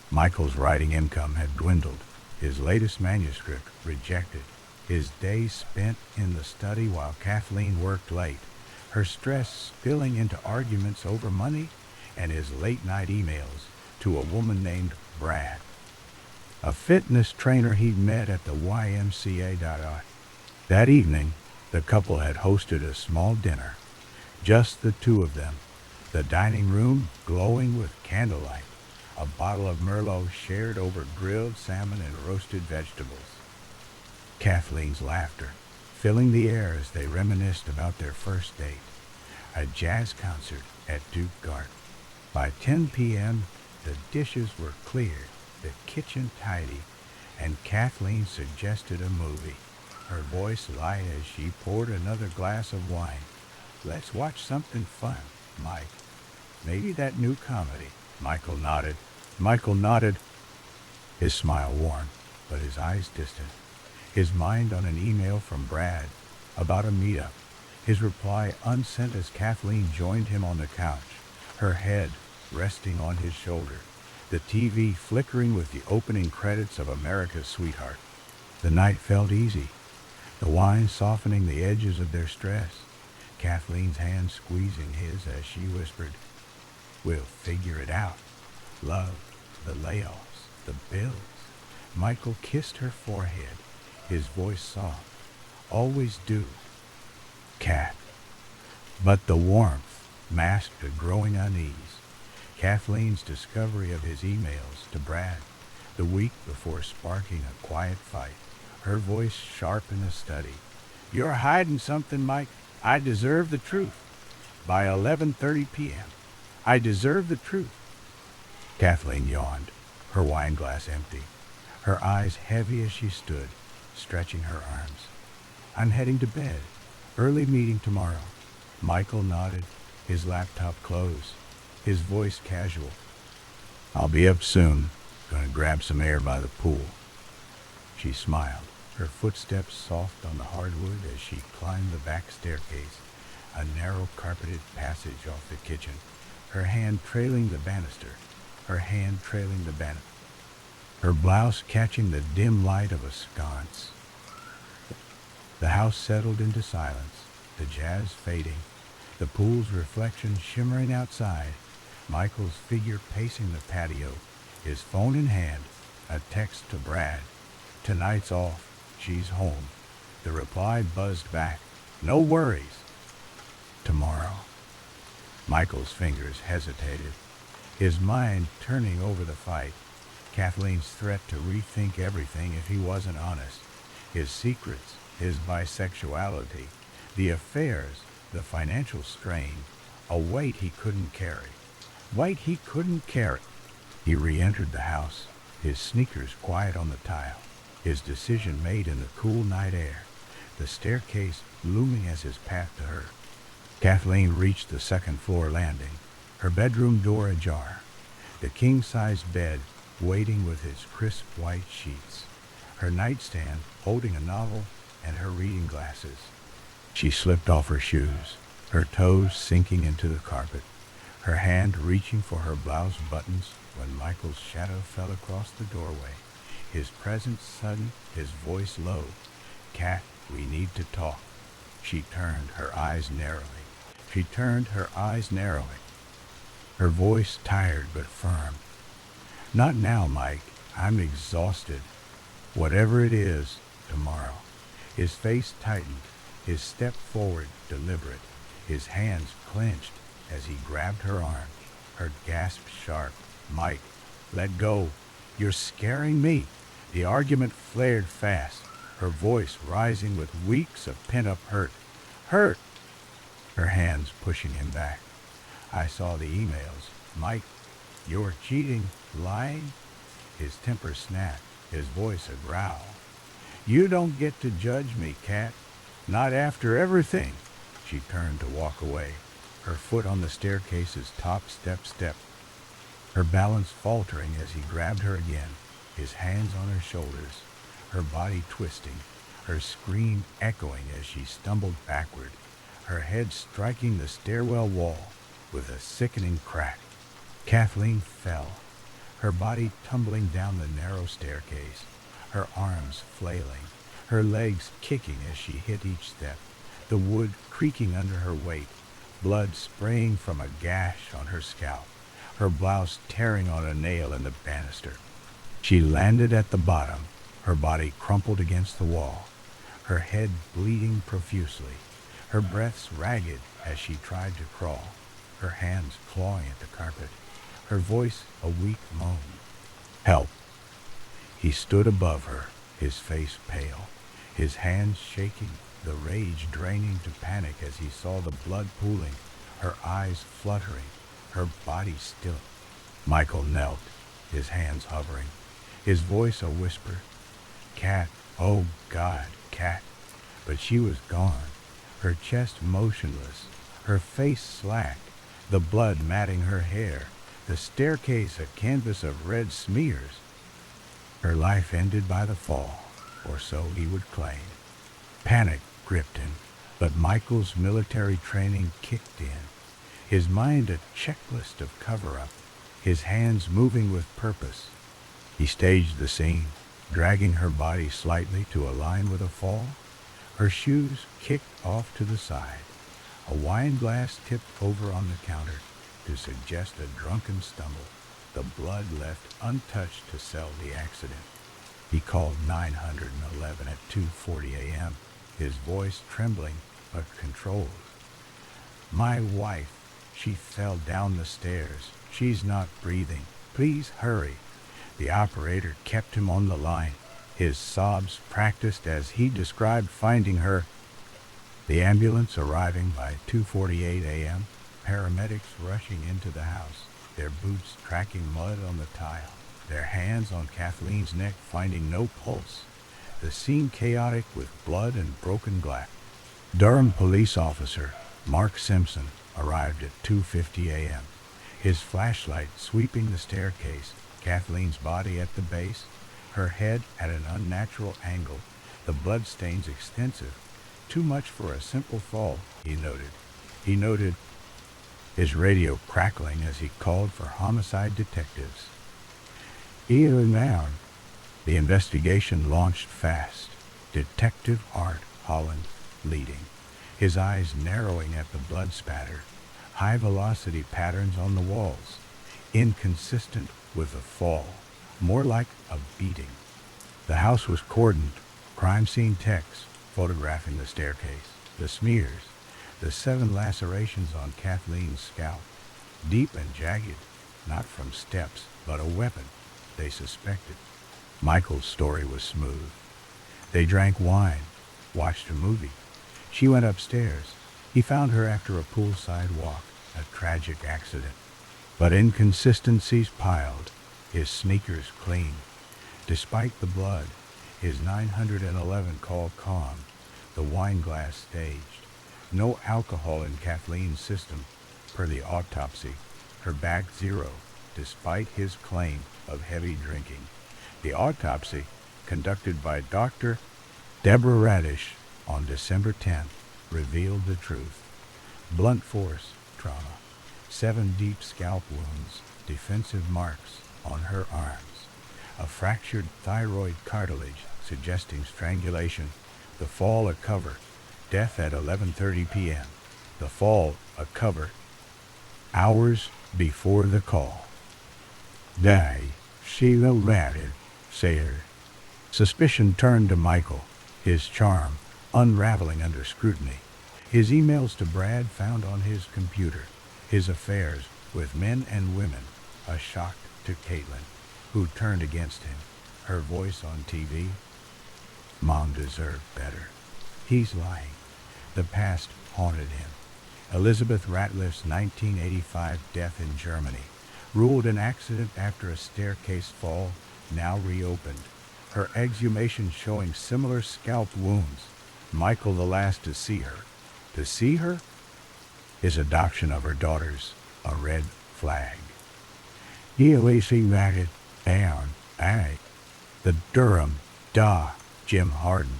Speaker 1: Michael's writing income had dwindled, his latest manuscript rejected, his days spent in the study while Kathleen worked late, her stress spilling into arguments over money and his late-night emails to a woman named Brad, a fitness trainer he'd met at the YMCA. That evening, the couple had hosted a small dinner, just the two of them, the dining room glowing with candlelight, a bottle of Merlot shared over grilled salmon and roasted vegetables. Kathleen's laughter filling the air as they reminisced about their first date, a jazz concert at Duke Garden. By 10 p.m., the dishes were cleared, the kitchen tidy, and Kathleen suggested a movie, her voice light as she poured another glass of wine. "Let's watch something fun, Mike. Maybe that new comedy." Michael nodded, his smile warm, but his eyes distant, his mind on an email from Brad about a meetup, his reply unsent as Kathleen joined him on the couch, her head resting on his shoulder, the TV flickering with the opening credits of America's Sweetheart. The night felt easy, the wine softening the edges of their stress, Kathleen's hand squeezing his as she whispered, "We'll figure it out. Love, the layoffs, the bills." Michael kissed her forehead, his voice soft. "Always do, Kat." But the warmth masked a growing unease. Kathleen's discovery of his emails to Brad the week before sparking a quiet fight, her voice sharp in the study. "You're hiding something, Mike. I deserve the truth. By 11:30 p.m., I deserve the truth." Kathleen yawned, her wine glass empty, her eyes heavy as she stood, stretching her arms. I'm heading to bed. Early meeting tomorrow. Michael nodded, his laptop closed, his voice casual. I'll be up soon. Gonna grab some air by the pool. She smiled, her footsteps soft on the hardwood as she climbed the back staircase, a narrow carpeted passage off the kitchen, her hand trailing the banister, her blouse catching the dim light of a sconce. The house settled into silence, the jazz fading, the pool's reflection shimmering outside, Michael's figure pacing the patio, his phone in hand, a text to Brad. Tonight's off. She's home. The reply buzzed back. No worries. Tomorrow. Michael's fingers hesitated, his mind turning over the fight, Kathleen's threat to rethink everything if he wasn't honest, his secrets, his bisexuality, the affairs, the financial strain, a weight he couldn't carry. He re-entered the house, his sneakers quiet on the tile, his decision made in the cool night air, the staircase looming as his path to her. Kathleen reached the second-floor landing, her bedroom door ajar, the king-size bed waiting with its crisp white sheets, her nightstand holding a novel and her reading glasses. She slipped off her shoes, her toes sinking into the carpet, her hand reaching for her blouse buttons when Michael's shadow fell across the doorway, his presence sudden, his voice low. Kat, we need to talk. She turned her eyes narrowly. Her voice tired but firm. Not now, Mike. I'm exhausted. Whatever it is, tomorrow. His face tightened, his step forward deliberate, his hands clenched as he grabbed her arm, her gasp sharp. Mike, let go. You're scaring me. The argument flared fast, her voice rising with weeks of pent-up hurt. Hurt! Her hands pushing him back. I saw the emails. Mike, you're cheating, lying? His temper snapped, his voice a growl. You don't get to judge me, Kat. Not after everything. She turned to walk away, her foot on the staircase's top step, her balance faltering as he grabbed her again, his hands on her shoulders, her body twisting, her scream echoing as she stumbled backward, her head striking the stairwell wall with a sickening crack. Kathleen fell, her body tumbling down the narrow staircase, her arms flailing, her legs kicking as she hit each step, the wood creaking under her weight, blood spraying from a gash on her scalp, her blouse tearing on a nail in the banister. She landed at the bottom, her body crumpled against the wall, her head bleeding profusely, her breaths ragged as she tried to crawl, her hands clawing at the carpet, her voice a weak moan. Help! He stood above her, his face pale, his hands shaking, the rage draining to panic as he saw the blood pooling, her eyes fluttering, her body still. Michael knelt, his hands hovering, his voice a whisper. Kat, oh God, Kat. But she was gone, her chest motionless, her face slack, the blood matting her hair, the staircase a canvas of red smears. Her life ended by the fall, or so he would claim. Panic gripped him, but Michael's military training kicked in, his mind a checklist of cover-up, his hands moving with purpose. He staged the scene, dragging her body slightly to align with a fall, her shoes kicked off to the side, a wine glass tipped over on the counter to suggest a drunken stumble, the blood left untouched to sell the accident. He called 911 at 2:40 a.m., his voice trembling but controlled. My wife, she fell down the stairs. She's not breathing. Please hurry. The operator kept him on the line, his sobs practiced as he described finding her. The ambulance arriving by 2:48 a.m., paramedics rushing into the house, their boots tracking mud on the tile, their hands on Kathleen's neck finding no pulse. the scene chaotic with blood and broken glass. Durham police officer Mark Simpson arrived at 2:50 a.m., his flashlight sweeping the staircase, Kathleen's body at the base, her head at an unnatural angle, the bloodstains extensive. Too much for a simple fall, he noted. He noted his radio crackling as he called for homicide detectives. Even now, the investigation launched fast. Detective Art Holland leading, his eyes narrowing at the blood spatter, high-velocity patterns on the walls, inconsistent with a fall, more like a beating. The house was cordoned, crime scene techs photographing the staircase, the smears, the 7 lacerations on Kathleen's scalp, deep and jagged, not from steps, but a weapon, they suspected. Michael's story was smooth. They drank wine, watched a movie. She went upstairs. He found her after a poolside walk, a tragic accident. But inconsistencies piled, his sneakers clean. Despite the blood, his 911 call calm, the wine glass staged. No alcohol in Kathleen's system, per the autopsy. Her back 0, despite his claim of heavy drinking. The autopsy, conducted by Dr. Deborah Radish on December 10th, revealed the truth. Blunt force trauma, 7 deep scalp wounds, defensive marks on her arms, a fractured thyroid cartilage suggesting strangulation, the fall a cover, death at 11:30 p.m., the fall a cover, hours before the call. Die, she will married, sayer. Suspicion turned to Michael, his charm unraveling under scrutiny, his emails to Brad found on his computer, his affairs with men and women, a shock to Caitlin, who turned against him, her voice on TV. Mom deserved better. He's lying. The past haunted him. Elizabeth Ratliff's 1985 death in Germany, ruled an accident after a staircase fall, now reopened. Her exhumation showing similar scalp wounds. Michael the last to see her. To see her? His adoption of her daughters, a red flag. He ratted down, the Durham, Jim Harden,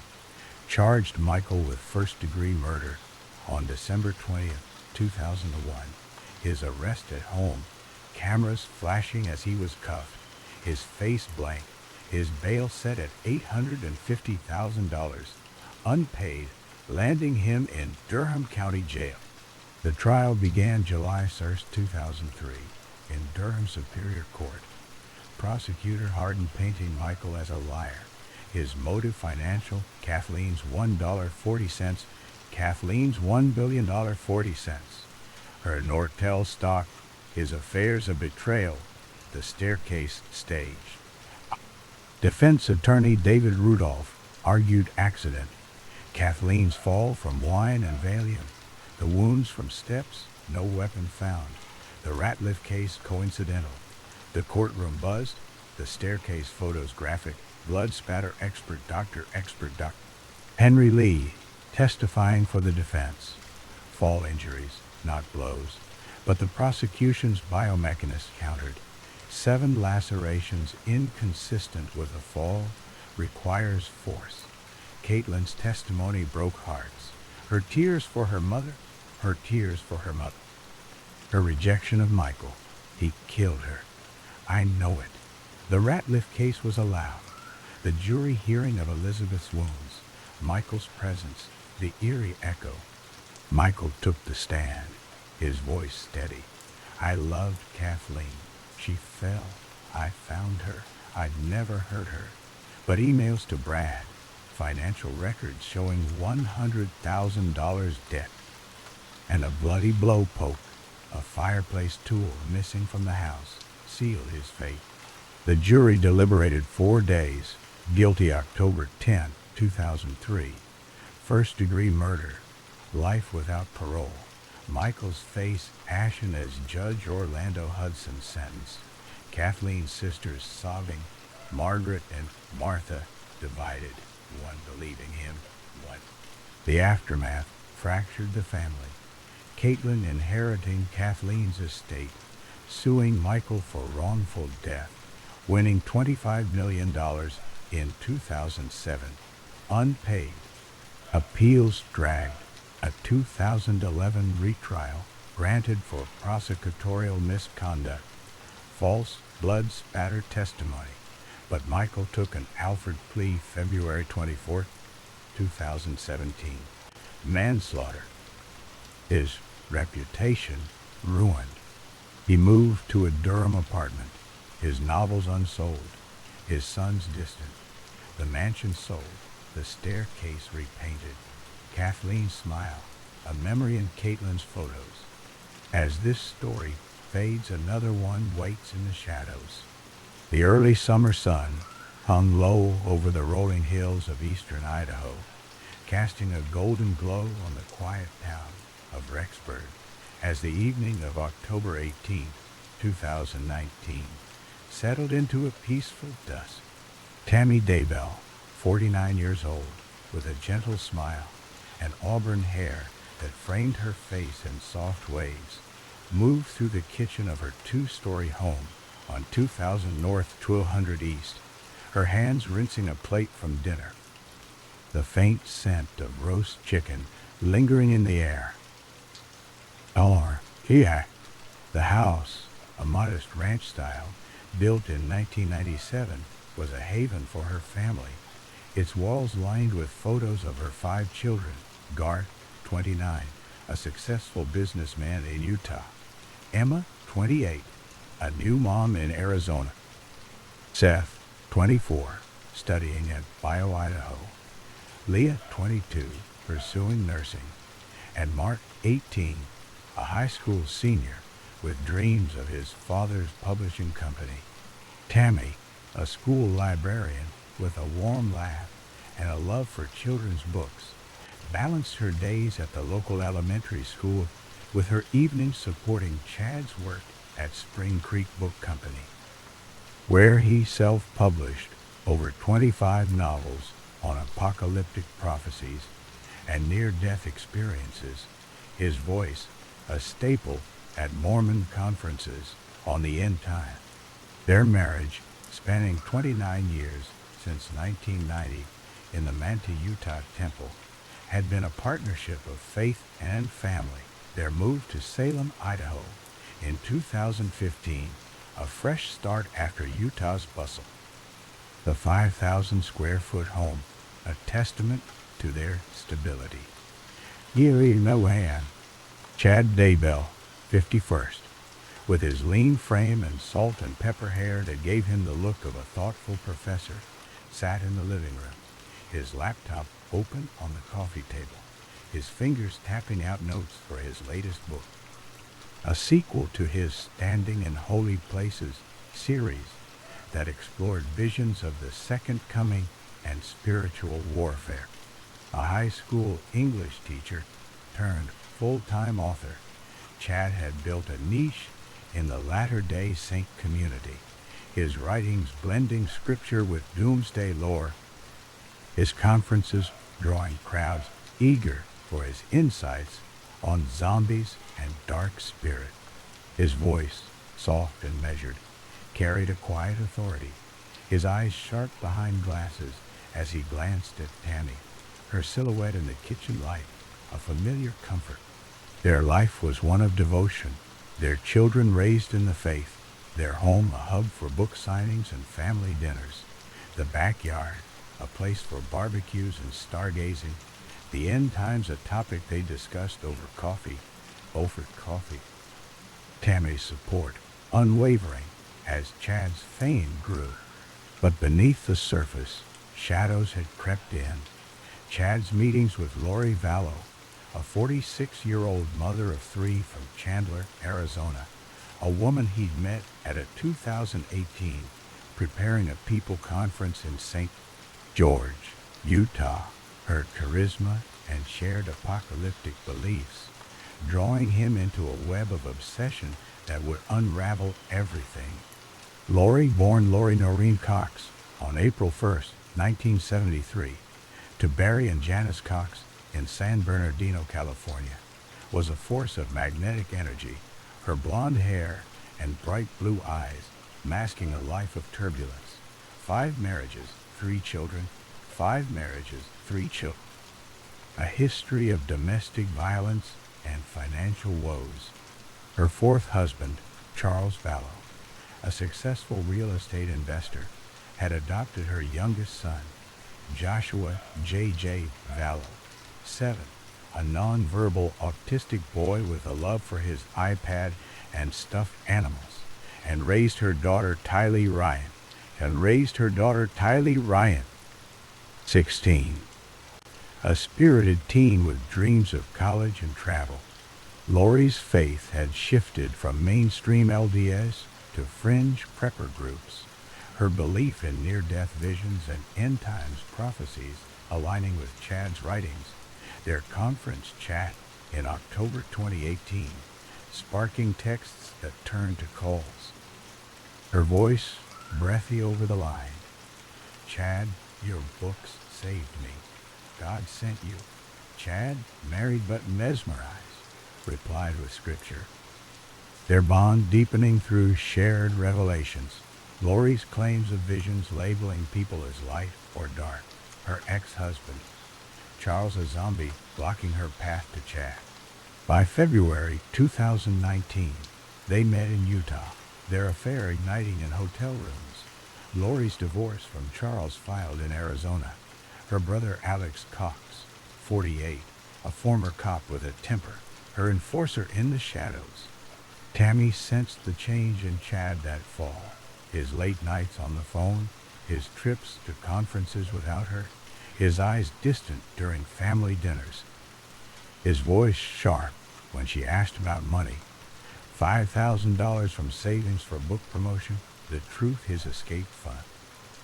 Speaker 1: charged Michael with first-degree murder on December 20th, 2001. His arrest at home, cameras flashing as he was cuffed, his face blank, his bail set at $850,000, unpaid, landing him in Durham County Jail. The trial began July 1st, 2003, in Durham Superior Court. Prosecutor Harden painting Michael as a liar. His motive financial, Kathleen's $1.40, Kathleen's $1,000,000,40. Her Nortel stock, his affairs a betrayal, the staircase stage. Defense attorney David Rudolph argued accident. Kathleen's fall from wine and Valium. The wounds from steps, no weapon found. The Ratliff case coincidental. The courtroom buzzed. The staircase photos graphic. Blood spatter expert Dr. Henry Lee, testifying for the defense. Fall injuries, not blows. But the prosecution's biomechanist countered. 7 lacerations inconsistent with a fall, requires force. Caitlin's testimony broke hearts. Her tears for her mother, her tears for her mother. Her rejection of Michael, he killed her. I know it. The Ratliff case was allowed. The jury hearing of Elizabeth's wounds, Michael's presence, the eerie echo. Michael took the stand, his voice steady. I loved Kathleen. She fell. I found her. I'd never hurt her. But emails to Brad, financial records showing $100,000 debt, and a bloody blowpoke, a fireplace tool missing from the house, sealed his fate. The jury deliberated 4 days. Guilty October 10, 2003. First-degree murder. Life without parole. Michael's face ashen as Judge Orlando Hudson's sentence. Kathleen's sisters sobbing. Margaret and Martha divided. one believing him, one. The aftermath fractured the family. Caitlin inheriting Kathleen's estate, suing Michael for wrongful death, winning $25 million in 2007, unpaid. Appeals dragged. A 2011 retrial granted for prosecutorial misconduct, false blood spatter testimony, but Michael took an Alford plea February 24, 2017. Manslaughter. His reputation ruined. He moved to a Durham apartment, his novels unsold, his sons distant, the mansion sold, the staircase repainted, Kathleen's smile, a memory in Caitlin's photos. As this story fades, another one waits in the shadows. The early summer sun hung low over the rolling hills of eastern Idaho, casting a golden glow on the quiet town of Rexburg as the evening of October 18, 2019, settled into a peaceful dusk. Tammy Daybell, 49 years old, with a gentle smile and auburn hair that framed her face in soft waves, moved through the kitchen of her two-story home on 2000 North 1200 East, her hands rinsing a plate from dinner. The faint scent of roast chicken lingering in the air. The house, a modest ranch style, built in 1997, was a haven for her family, its walls lined with photos of her 5 children, Garth, 29, a successful businessman in Utah, Emma, 28, a new mom in Arizona, Seth, 24, studying at BioIdaho, Leah, 22, pursuing nursing, and Mark, 18, a high school senior with dreams of his father's publishing company. Tammy, a school librarian with a warm laugh and a love for children's books, balanced her days at the local elementary school with her evenings supporting Chad's work at Spring Creek Book Company, where he self-published over 25 novels on apocalyptic prophecies and near-death experiences, his voice a staple at Mormon conferences on the end time. Their marriage, spanning 29 years since 1990 in the Manti, Utah temple, had been a partnership of faith and family. Their move to Salem, Idaho in 2015, a fresh start after Utah's bustle. The 5,000 square foot home, a testament to their stability. Chad Daybell, 51st, with his lean frame and salt and pepper hair that gave him the look of a thoughtful professor, sat in the living room, his laptop open on the coffee table, his fingers tapping out notes for his latest book, a sequel to his Standing in Holy Places series that explored visions of the Second Coming and spiritual warfare. A high school English teacher turned full-time author, Chad had built a niche in the Latter-day Saint community, his writings blending scripture with doomsday lore, his conferences drawing crowds eager for his insights on zombies and dark spirit. His voice, soft and measured, carried a quiet authority, his eyes sharp behind glasses as he glanced at Tammy, her silhouette in the kitchen light, a familiar comfort. Their life was one of devotion, their children raised in the faith, their home a hub for book signings and family dinners, the backyard a place for barbecues and stargazing, the end times a topic they discussed over coffee, Beaufort coffee. Tammy's support, unwavering, as Chad's fame grew. But beneath the surface, shadows had crept in. Chad's meetings with Lori Vallow, a 46-year-old mother of 3 from Chandler, Arizona, a woman he'd met at a 2018 preparing a people conference in St. George, Utah, her charisma and shared apocalyptic beliefs, drawing him into a web of obsession that would unravel everything. Lori, born Lori Noreen Cox, on April 1, 1973, to Barry and Janice Cox in San Bernardino, California, was a force of magnetic energy, her blonde hair and bright blue eyes masking a life of turbulence. 5 marriages, 3 children, 5 marriages, 3 children. A history of domestic violence and financial woes. Her 4th husband, Charles Vallow, a successful real estate investor, had adopted her youngest son, Joshua J.J. Vallow, 7, a non-verbal autistic boy with a love for his iPad and stuffed animals, and raised her daughter Tylee Ryan, 16, a spirited teen with dreams of college and travel. Lori's faith had shifted from mainstream LDS to fringe prepper groups, her belief in near-death visions and end-times prophecies aligning with Chad's writings. Their conference chat in October 2018, sparking texts that turned to calls. Her voice breathy over the line. "Chad, your books saved me. God sent you." Chad, married but mesmerized, replied with scripture. Their bond deepening through shared revelations. Lori's claims of visions labeling people as light or dark. Her ex-husband, Charles, a zombie, blocking her path to Chad. By February 2019, they met in Utah, their affair igniting in hotel rooms. Lori's divorce from Charles filed in Arizona. Her brother Alex Cox, 48, a former cop with a temper, her enforcer in the shadows. Tammy sensed the change in Chad that fall. His late nights on the phone, his trips to conferences without her, his eyes distant during family dinners. His voice sharp when she asked about money. $5,000 from savings for book promotion, the truth his escape fund.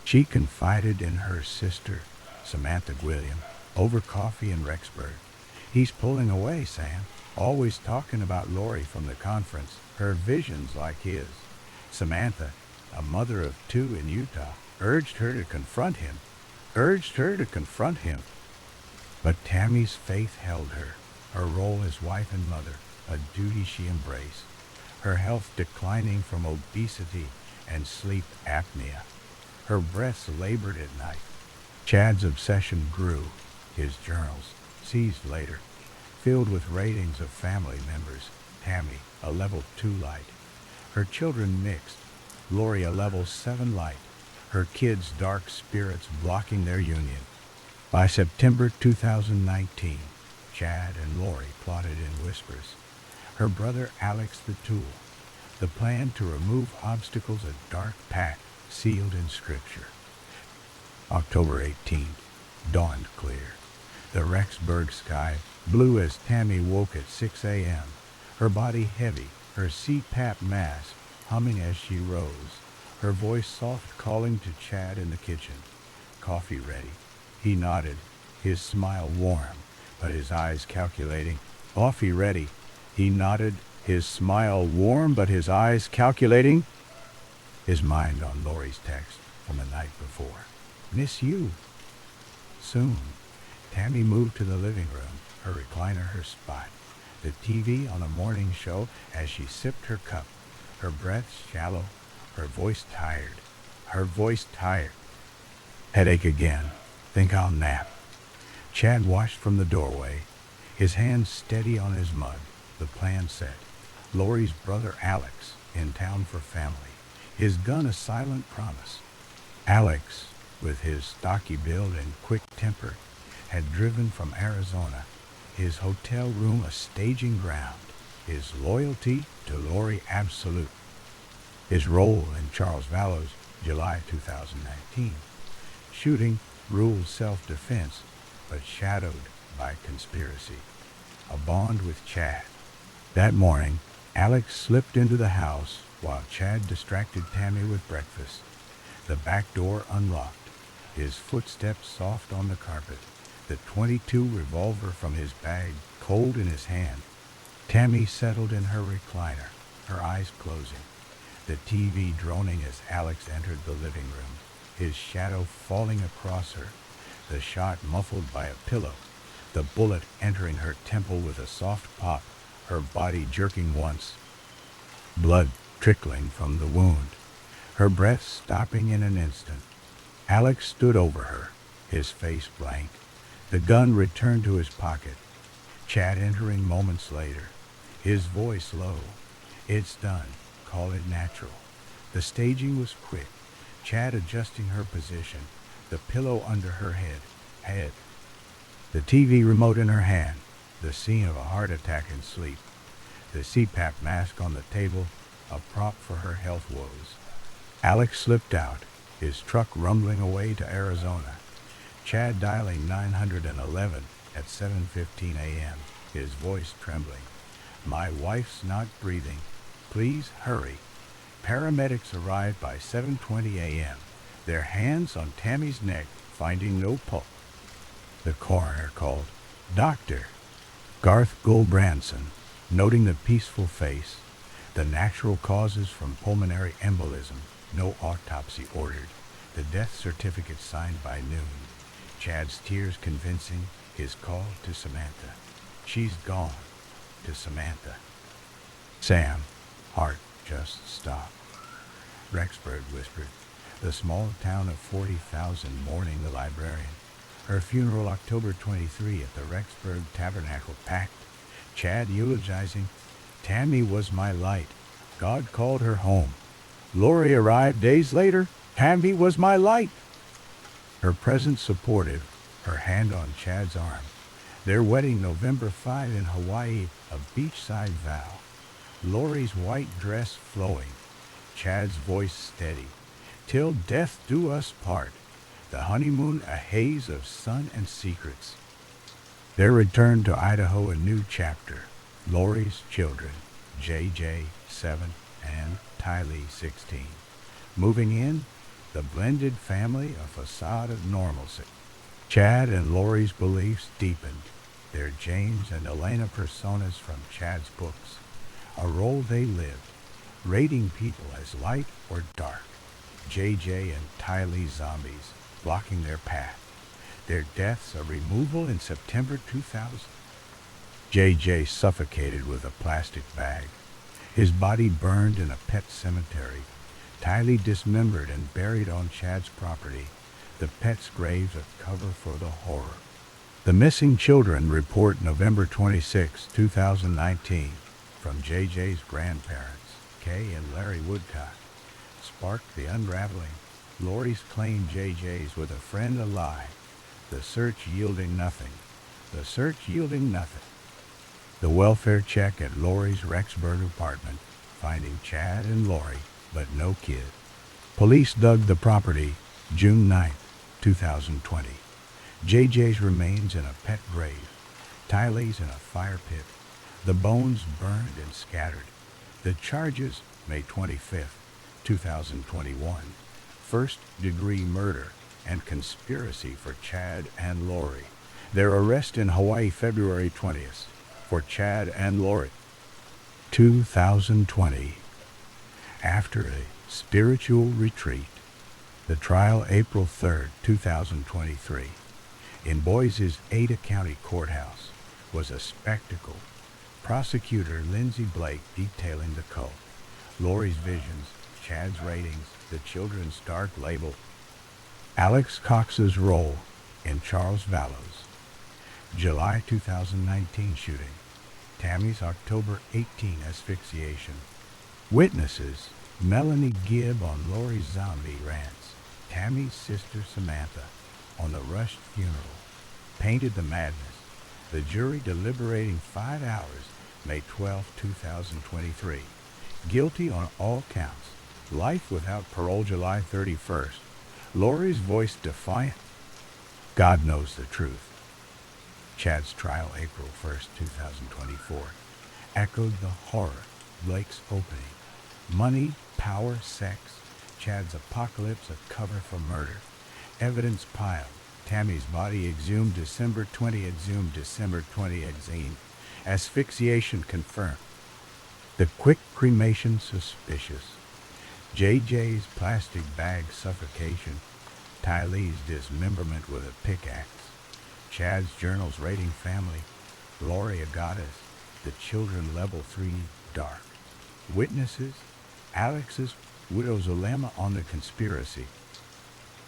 Speaker 1: She confided in her sister, Samantha William, over coffee in Rexburg. "He's pulling away, Sam, always talking about Lori from the conference, her visions like his." Samantha, a mother of 2 in Utah, urged her to confront him. But Tammy's faith held her, her role as wife and mother, a duty she embraced, her health declining from obesity and sleep apnea. Her breaths labored at night. Chad's obsession grew, his journals, seized later, filled with ratings of family members. Tammy, a level 2 light. Her children mixed. Lori, a level 7 light. Her kids' dark spirits blocking their union. By September 2019, Chad and Lori plotted in whispers. Her brother Alex the tool. The plan to remove obstacles, a dark pact sealed in scripture. October 18, dawned clear. The Rexburg sky blue as Tammy woke at 6 a.m., her body heavy, her CPAP mask humming as she rose, her voice soft calling to Chad in the kitchen. "Coffee ready." He nodded, his smile warm, but his eyes calculating. "Coffee ready." He nodded, his smile warm, but his eyes calculating. His mind on Lori's text from the night before. "Miss you." Soon, Tammy moved to the living room, her recliner her spot, the TV on a morning show as she sipped her cup, her breath shallow, her voice tired. Headache again. Think I'll nap. Chad watched from the doorway, his hands steady on his mug, the plan set. Lori's brother Alex, in town for family, his gun a silent promise. Alex, with his stocky build and quick temper, had driven from Arizona, his hotel room a staging ground, his loyalty to Lori absolute. His role in Charles Vallow's July 2019 shooting ruled self-defense, but shadowed by conspiracy. A bond with Chad. That morning, Alex slipped into the house while Chad distracted Tammy with breakfast. The back door unlocked, his footsteps soft on the carpet, the .22 revolver from his bag cold in his hand. Tammy settled in her recliner, her eyes closing, the TV droning as Alex entered the living room, his shadow falling across her, the shot muffled by a pillow, the bullet entering her temple with a soft pop, her body jerking once, blood trickling from the wound, her breath stopping in an instant. Alex stood over her, his face blank. The gun returned to his pocket. Chad entering moments later, his voice low. "It's done. Call it natural." The staging was quick. Chad adjusting her position, the pillow under her head, the TV remote in her hand, the scene of a heart attack in sleep, the CPAP mask on the table, a prop for her health woes. Alex slipped out, his truck rumbling away to Arizona. Chad dialing 911 at 7:15 a.m., his voice trembling. "My wife's not breathing. Please hurry." Paramedics arrived by 7:20 a.m., their hands on Tammy's neck, finding no pulse. The coroner called. "Doctor." Garth Gulbranson, noting the peaceful face, the natural causes from pulmonary embolism, no autopsy ordered, the death certificate signed by noon. Chad's tears convincing, his call to Samantha. "She's gone." To Samantha. "Sam, heart just stopped." Rexburg whispered. The small town of 40,000 mourning the librarian. Her funeral October 23 at the Rexburg Tabernacle packed. Chad eulogizing. "Tammy was my light. God called her home. Lori arrived days later. Tammy was my light." Her presence supportive, her hand on Chad's arm. Their wedding November 5 in Hawaii, a beachside vow. Lori's white dress flowing, Chad's voice steady. "Till death do us part." The honeymoon a haze of sun and secrets. Their return to Idaho a new chapter. Lori's children, JJ 7 and Tylee 16. Moving in, the blended family, a facade of normalcy. Chad and Lori's beliefs deepened, their James and Elena personas from Chad's books, a role they lived, rating people as light or dark. JJ and Tylee zombies, blocking their path. Their deaths a removal in September 2000. JJ suffocated with a plastic bag, his body burned in a pet cemetery. Tylee dismembered and buried on Chad's property, the pet's graves a cover for the horror. The missing children report November 26, 2019, from JJ's grandparents, Kay and Larry Woodcock, sparked the unraveling. Lori's claimed JJ's with a friend alive, the search yielding nothing. The welfare check at Lori's Rexburg apartment, finding Chad and Lori, but no kid. Police dug the property June 9, 2020. JJ's remains in a pet grave, Tylee's in a fire pit, the bones burned and scattered. The charges May 25, 2021, first-degree murder and conspiracy for Chad and Lori. Their arrest in Hawaii February 20th for Chad and Lori. 2020. After a spiritual retreat. The trial April 3, 2023, in Boise's Ada County Courthouse was a spectacle. Prosecutor Lindsay Blake detailing the cult, Lori's visions, Chad's ratings, the children's dark label. Alex Cox's role in Charles Vallows. July 2019 shooting. Tammy's October 18 asphyxiation. Witnesses: Melanie Gibb on Lori's zombie rants. Tammy's sister Samantha on the rushed funeral. Painted the madness. The jury deliberating 5 hours, May 12, 2023. Guilty on all counts. Life without parole July 31st. Lori's voice defiant. God knows the truth. Chad's trial April 1st, 2024. Echoed the horror. Blake's opening. Money, power, sex. Chad's apocalypse a cover for murder. Evidence piled. Tammy's body exhumed December 20, exhumed. Asphyxiation confirmed. The quick cremation suspicious. JJ's plastic bag suffocation. Tylee's dismemberment with a pickaxe. Chad's journals rating family. Lori Agatas, the children level 3, dark. Witnesses, Alex's widow Zulema on the conspiracy.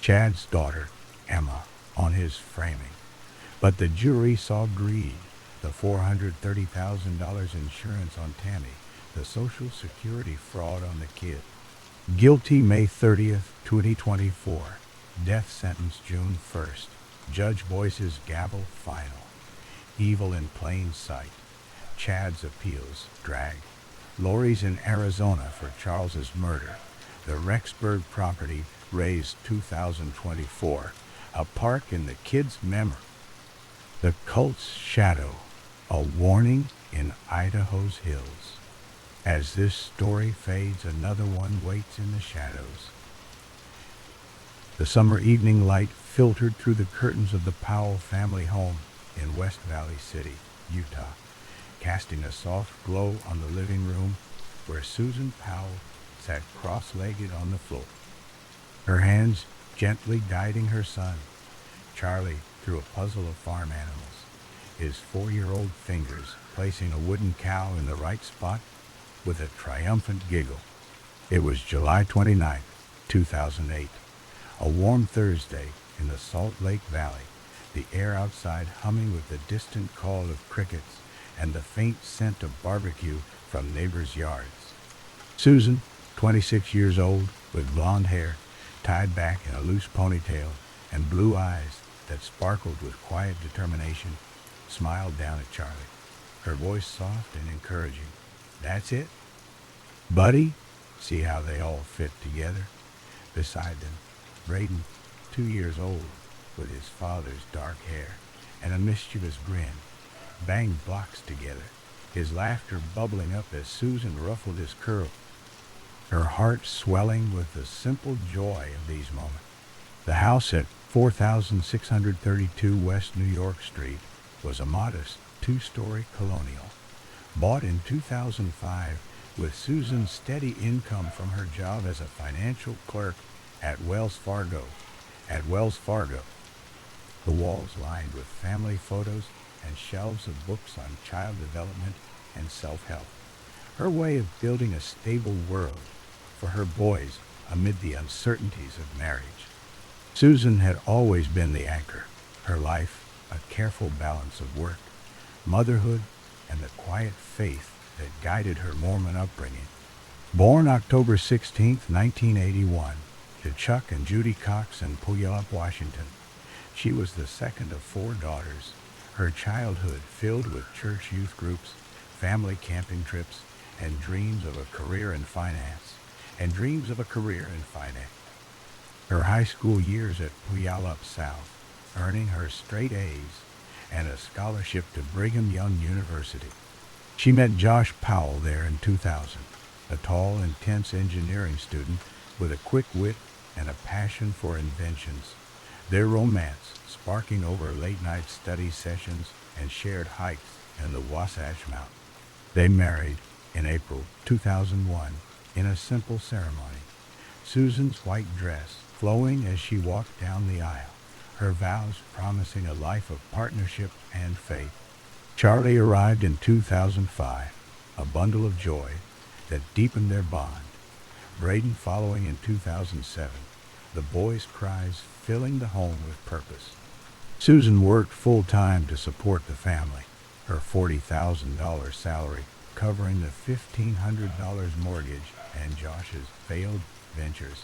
Speaker 1: Chad's daughter, Emma, on his framing. But the jury saw greed, the $430,000 insurance on Tammy, the Social Security fraud on the kid. Guilty May 30th, 2024. Death sentence June 1st. Judge Boyce's gavel final. Evil in plain sight. Chad's appeals drag. Lori's in Arizona for Charles's murder. The Rexburg property raised 2024. A park in the kid's memory. The cult's shadow. A warning in Idaho's hills. As this story fades, another one waits in the shadows. The summer evening light filtered through the curtains of the Powell family home in West Valley City, Utah, casting a soft glow on the living room where Susan Powell sat cross-legged on the floor, her hands gently guiding her son, Charlie, through a puzzle of farm animals, his 4-year-old fingers placing a wooden cow in the right spot with a triumphant giggle. It was July 29, 2008, a warm Thursday in the Salt Lake Valley, the air outside humming with the distant call of crickets and the faint scent of barbecue from neighbors' yards. Susan, 26 years old, with blonde hair tied back in a loose ponytail and blue eyes that sparkled with quiet determination, smiled down at Charlie, her voice soft and encouraging. "That's it, buddy?" See how they all fit together? Beside them, Braden, 2 years old, with his father's dark hair and a mischievous grin, banged blocks together, his laughter bubbling up as Susan ruffled his curl, her heart swelling with the simple joy of these moments. The house at 4632 West New York Street was a modest 2-story colonial, bought in 2005 with Susan's steady income from her job as a financial clerk at Wells Fargo. The walls lined with family photos and shelves of books on child development and self-help. Her way of building a stable world for her boys amid the uncertainties of marriage. Susan had always been the anchor, her life a careful balance of work, motherhood, and the quiet faith that guided her Mormon upbringing. Born October 16, 1981, to Chuck and Judy Cox in Puyallup, Washington, she was the second of 4 daughters, her childhood filled with church youth groups, family camping trips, and dreams of a career in finance. Her high school years at Puyallup South, earning her straight A's and a scholarship to Brigham Young University. She met Josh Powell there in 2000, a tall, intense engineering student with a quick wit and a passion for inventions. Their romance sparking over late-night study sessions and shared hikes in the Wasatch Mountains. They married in April 2001 in a simple ceremony, Susan's white dress flowing as she walked down the aisle, her vows promising a life of partnership and faith. Charlie arrived in 2005, a bundle of joy that deepened their bond. Braden following in 2007, the boys' cries filling the home with purpose. Susan worked full-time to support the family, her $40,000 salary covering the $1,500 mortgage and Josh's failed ventures,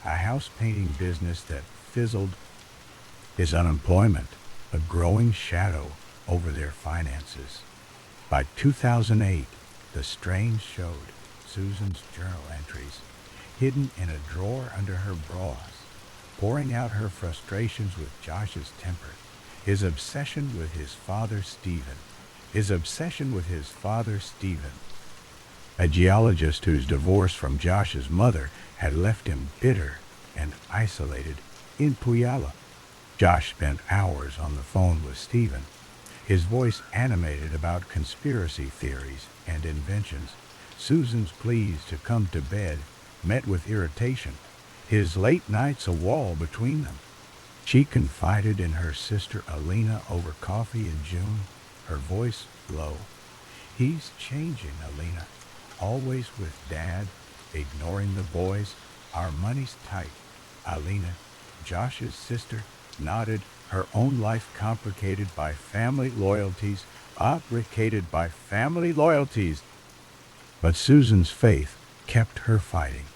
Speaker 1: a house painting business that fizzled, his unemployment a growing shadow over their finances. By 2008, the strain showed Susan's journal entries, hidden in a drawer under her bras, pouring out her frustrations with Josh's temper, his obsession with his father Stephen, a geologist whose divorce from Josh's mother had left him bitter and isolated in Puyallup. Josh spent hours on the phone with Stephen, his voice animated about conspiracy theories and inventions. Susan's pleas to come to bed met with irritation, his late nights a wall between them. She confided in her sister Alina over coffee in June, her voice low. "He's changing, Alina. Always with Dad, ignoring the boys. Our money's tight." Alina, Josh's sister, nodded, her own life complicated by family loyalties. But Susan's faith kept her fighting.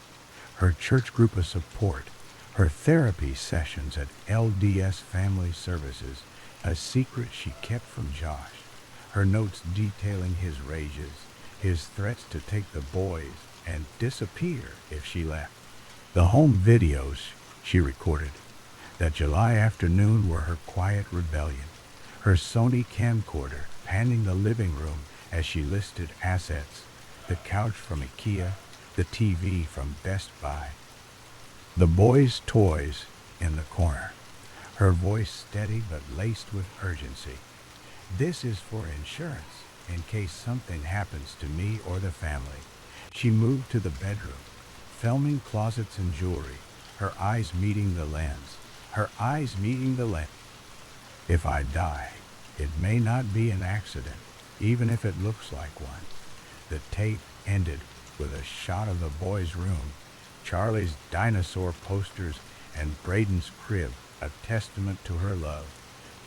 Speaker 1: Her church group of support, her therapy sessions at LDS Family Services, a secret she kept from Josh, her notes detailing his rages, his threats to take the boys and disappear if she left. The home videos she recorded that July afternoon were her quiet rebellion, her Sony camcorder panning the living room as she listed assets, the couch from IKEA, the TV from Best Buy. The boys' toys in the corner, her voice steady but laced with urgency. "This is for insurance, in case something happens to me or the family." She moved to the bedroom, filming closets and jewelry, her eyes meeting the lens. "If I die, it may not be an accident, even if it looks like one." The tape ended with a shot of the boys' room, Charlie's dinosaur posters and Braden's crib, a testament to her love,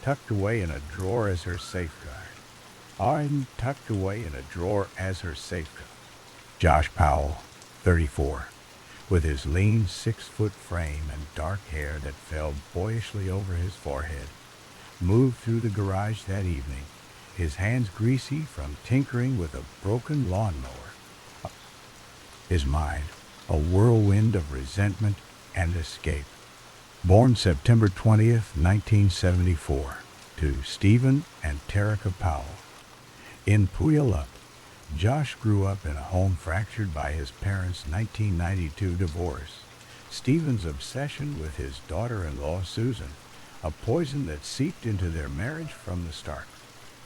Speaker 1: tucked away in a drawer as her safeguard. Josh Powell, 34, with his lean 6-foot frame and dark hair that fell boyishly over his forehead, moved through the garage that evening, his hands greasy from tinkering with a broken lawnmower. His mind, a whirlwind of resentment and escape. Born September 20th, 1974, to Stephen and Terica Powell. In Puyallup, Josh grew up in a home fractured by his parents' 1992 divorce. Stephen's obsession with his daughter-in-law, Susan, a poison that seeped into their marriage from the start.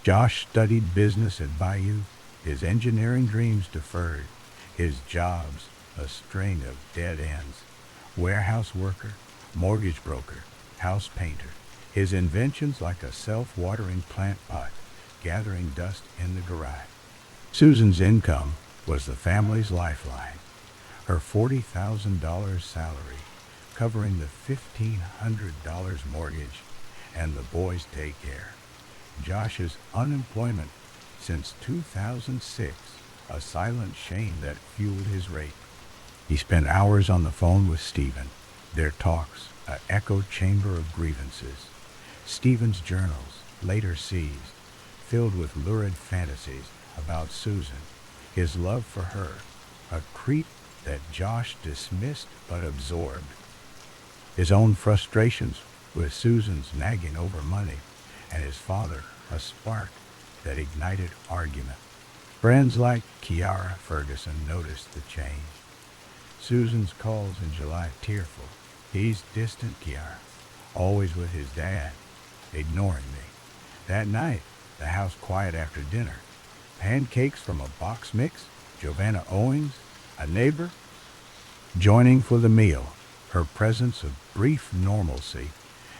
Speaker 1: Josh studied business at Bayou, his engineering dreams deferred, his jobs a string of dead ends. Warehouse worker, mortgage broker, house painter, his inventions like a self-watering plant pot, gathering dust in the garage. Susan's income was the family's lifeline, her $40,000 salary covering the $1,500 mortgage and the boys' daycare. Josh's unemployment since 2006, a silent shame that fueled his rate. He spent hours on the phone with Stephen, their talks an echo chamber of grievances. Stephen's journals, later seized, filled with lurid fantasies about Susan, his love for her, a creep that Josh dismissed but absorbed. His own frustrations with Susan's nagging over money, and his father, a spark that ignited argument. Friends like Kiara Ferguson noticed the change. Susan's calls in July tearful. "He's distant, Kiara, always with his dad, ignoring me." That night, the house quiet after dinner. Pancakes from a box mix, Giovanna Owings, a neighbor, joining for the meal, her presence of brief normalcy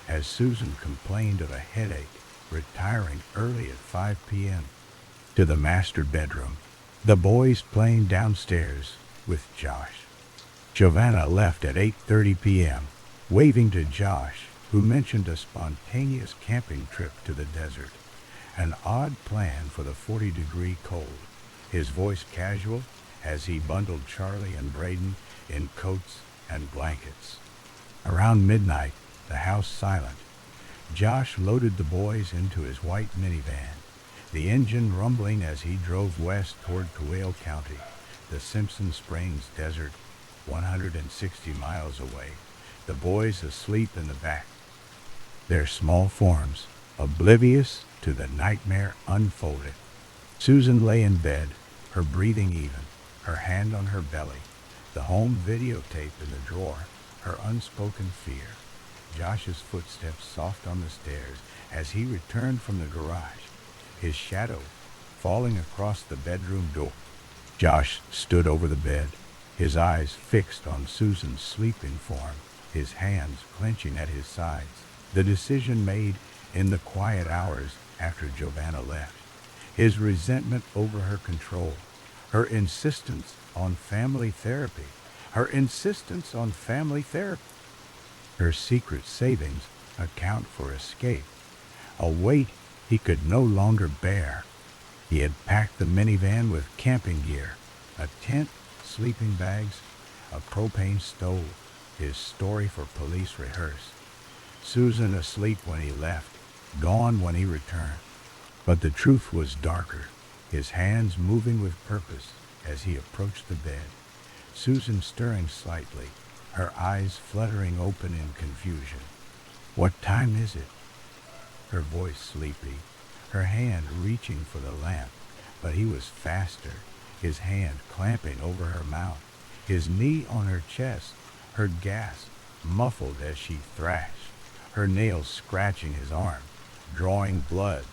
Speaker 1: as Susan complained of a headache, retiring early at 5 p.m. to the master bedroom, the boys playing downstairs with Josh. Giovanna left at 8:30 p.m., waving to Josh, who mentioned a spontaneous camping trip to the desert, an odd plan for the 40-degree cold, his voice casual as he bundled Charlie and Braden in coats and blankets. Around midnight, the house silent. Josh loaded the boys into his white minivan, the engine rumbling as he drove west toward Coale County, the Simpson Springs Desert, 160 miles away, the boys asleep in the back, their small forms oblivious to the nightmare unfolded. Susan lay in bed, her breathing even, her hand on her belly, the home videotape in the drawer, her unspoken fear. Josh's footsteps soft on the stairs as he returned from the garage, his shadow falling across the bedroom door. Josh stood over the bed, his eyes fixed on Susan's sleeping form, his hands clenching at his sides. The decision made in the quiet hours after Giovanna left. His resentment over her control. Her insistence on family therapy. Her insistence on family therapy. Her secret savings account for escape. A weight he could no longer bear. He had packed the minivan with camping gear, a tent, sleeping bags, a propane stove, his story for police rehearsed. Susan asleep when he left, gone when he returned. But the truth was darker, his hands moving with purpose as he approached the bed. Susan stirring slightly, her eyes fluttering open in confusion. "What time is it?" Her voice sleepy, her hand reaching for the lamp, but he was faster, his hand clamping over her mouth, his knee on her chest, her gasp muffled as she thrashed, her nails scratching his arm, drawing blood.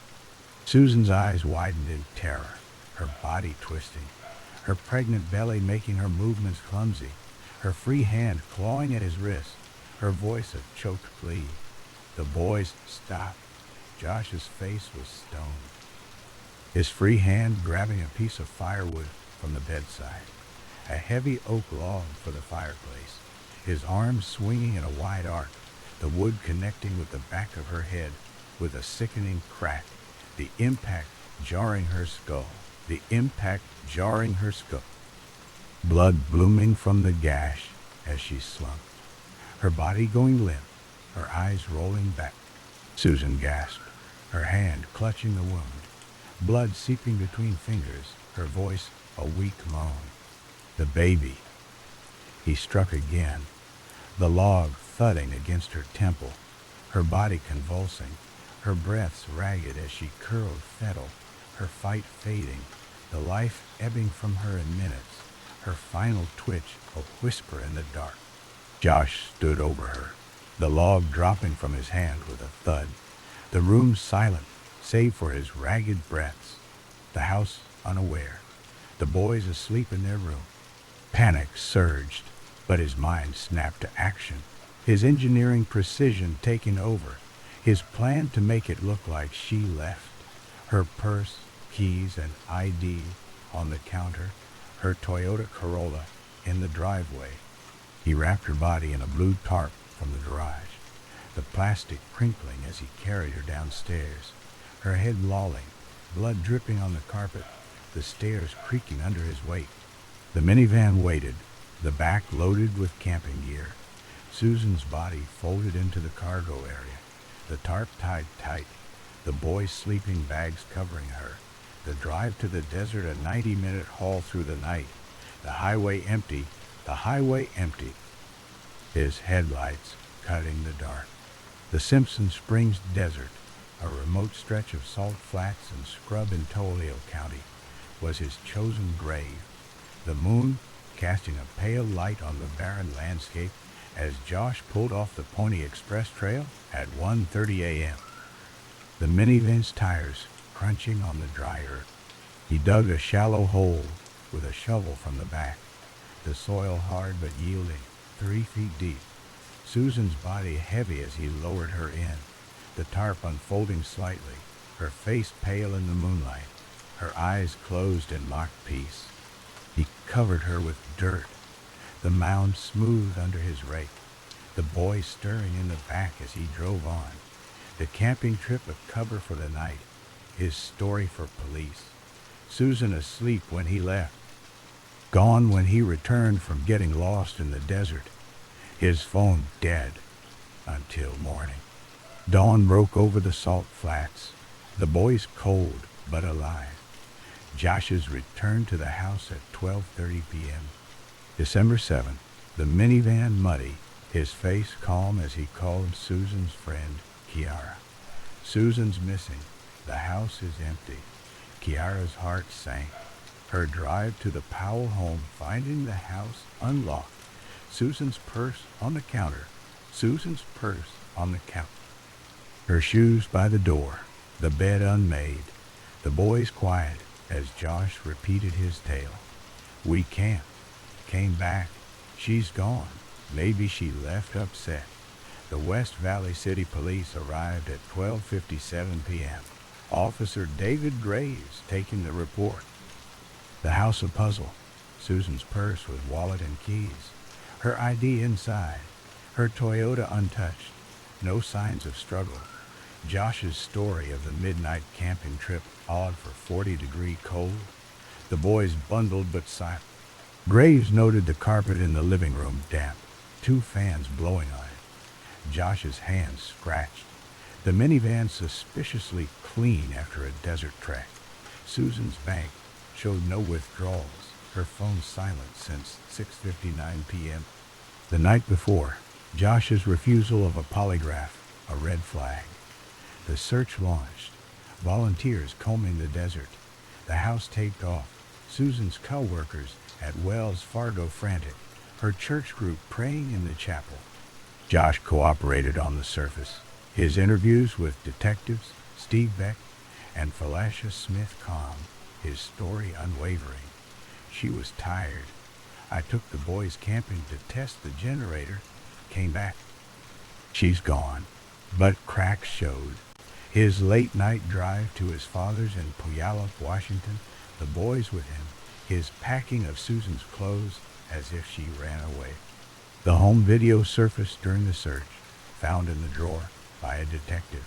Speaker 1: Susan's eyes widened in terror, her body twisting, her pregnant belly making her movements clumsy, her free hand clawing at his wrist, her voice a choked plea. The boys stopped. Josh's face was stone, his free hand grabbing a piece of firewood from the bedside, a heavy oak log for the fireplace, his arms swinging in a wide arc, the wood connecting with the back of her head with a sickening crack, the impact jarring her skull, blood blooming from the gash as she slumped, her body going limp, her eyes rolling back. Susan gasped, her hand clutching the wound, blood seeping between fingers, her voice a weak moan. "The baby." He struck again, the log thudding against her temple, her body convulsing, her breaths ragged as she curled fetal, her fight fading, the life ebbing from her in minutes, her final twitch a whisper in the dark. Josh stood over her, the log dropping from his hand with a thud, the room silent save for his ragged breaths, the house unaware, the boys asleep in their room. Panic surged, but his mind snapped to action, his engineering precision taking over, his plan to make it look like she left, her purse, keys, and ID on the counter, her Toyota Corolla in the driveway. He wrapped her body in a blue tarp from the garage, the plastic crinkling as he carried her downstairs, her head lolling, blood dripping on the carpet, the stairs creaking under his weight. The minivan waited, the back loaded with camping gear, Susan's body folded into the cargo area, the tarp tied tight, the boys' sleeping bags covering her, the drive to the desert a 90-minute haul through the night, the highway empty, his headlights cutting the dark. The Simpson Springs Desert, a remote stretch of salt flats and scrub in Toledo County, was his chosen grave, the moon casting a pale light on the barren landscape as Josh pulled off the Pony Express Trail at 1:30 a.m. The minivan's tires crunching on the dry earth. He dug a shallow hole with a shovel from the back, the soil hard but yielding, 3 feet deep. Susan's body heavy as he lowered her in, the tarp unfolding slightly, her face pale in the moonlight, her eyes closed in mock peace. He covered her with dirt, the mound smooth under his rake, the boy stirring in the back as he drove on, the camping trip a cover for the night, his story for police, Susan asleep when he left, gone when he returned from getting lost in the desert, his phone dead until morning. Dawn broke over the salt flats, the boys cold but alive. Josh's return to the house at 12:30 p.m. December 7th, the minivan muddy, his face calm as he called Susan's friend, Kiara. Susan's missing. The house is empty. Kiara's heart sank. Her drive to the Powell home, finding the house unlocked. Susan's purse on the counter. Her shoes by the door. The bed unmade. The boys quiet as Josh repeated his tale. "We camped. Came back. She's gone. Maybe she left upset. The West Valley City Police arrived at 12:57 p.m. Officer David Graves taking the report. The house a puzzle. Susan's purse with wallet and keys. Her ID inside. Her Toyota untouched. No signs of struggle. Josh's story of the midnight camping trip odd for 40-degree cold. The boys bundled but silent. Graves noted the carpet in the living room damp. 2 fans blowing on it. Josh's hands scratched. The minivan suspiciously clean after a desert trek. Susan's bank showed no withdrawals. Her phone silent since 6:59 p.m. The night before, Josh's refusal of a polygraph, a red flag. The search launched. Volunteers combing the desert. The house taped off. Susan's co-workers at Wells Fargo frantic. Her church group praying in the chapel. Josh cooperated on the surface. His interviews with detectives, Steve Beck, and Felicia Smith calm. His story unwavering. She was tired. I took the boys camping to test the generator. Came back. She's gone. But cracks showed. His late-night drive to his father's in Puyallup, Washington, the boys with him, his packing of Susan's clothes as if she ran away. The home video surfaced during the search, found in the drawer by a detective.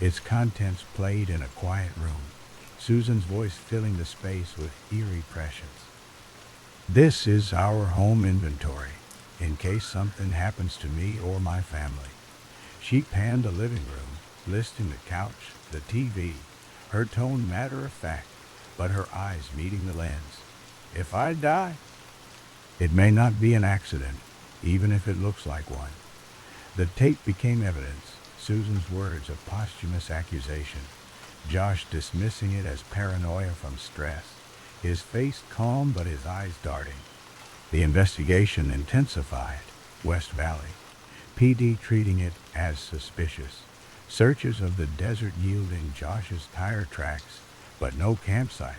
Speaker 1: Its contents played in a quiet room, Susan's voice filling the space with eerie prescience. This is our home inventory, in case something happens to me or my family. She panned the living room, listing the couch, the TV, her tone matter-of-fact, but her eyes meeting the lens. If I die, it may not be an accident, even if it looks like one. The tape became evidence, Susan's words of posthumous accusation, Josh dismissing it as paranoia from stress, his face calm but his eyes darting. The investigation intensified. West Valley. PD treating it as suspicious. Searches of the desert yielding Josh's tire tracks, but no campsite,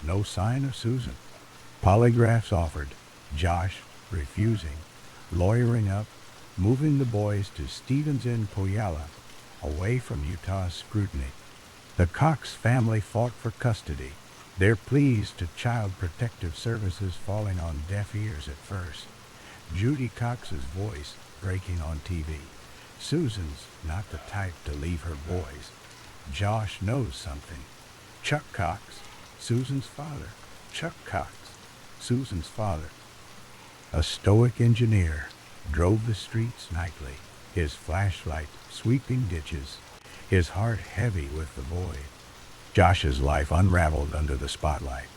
Speaker 1: no sign of Susan. Polygraphs offered, Josh refusing, lawyering up, moving the boys to Stevens in Puyallup, away from Utah's scrutiny. The Cox family fought for custody, their pleas to Child Protective Services falling on deaf ears at first. Judy Cox's voice breaking on TV. Susan's not the type to leave her boys. Josh knows something. Chuck Cox, Susan's father. Chuck Cox, Susan's father. A stoic engineer, drove the streets nightly, his flashlight sweeping ditches, his heart heavy with the void. Josh's life unraveled under the spotlight.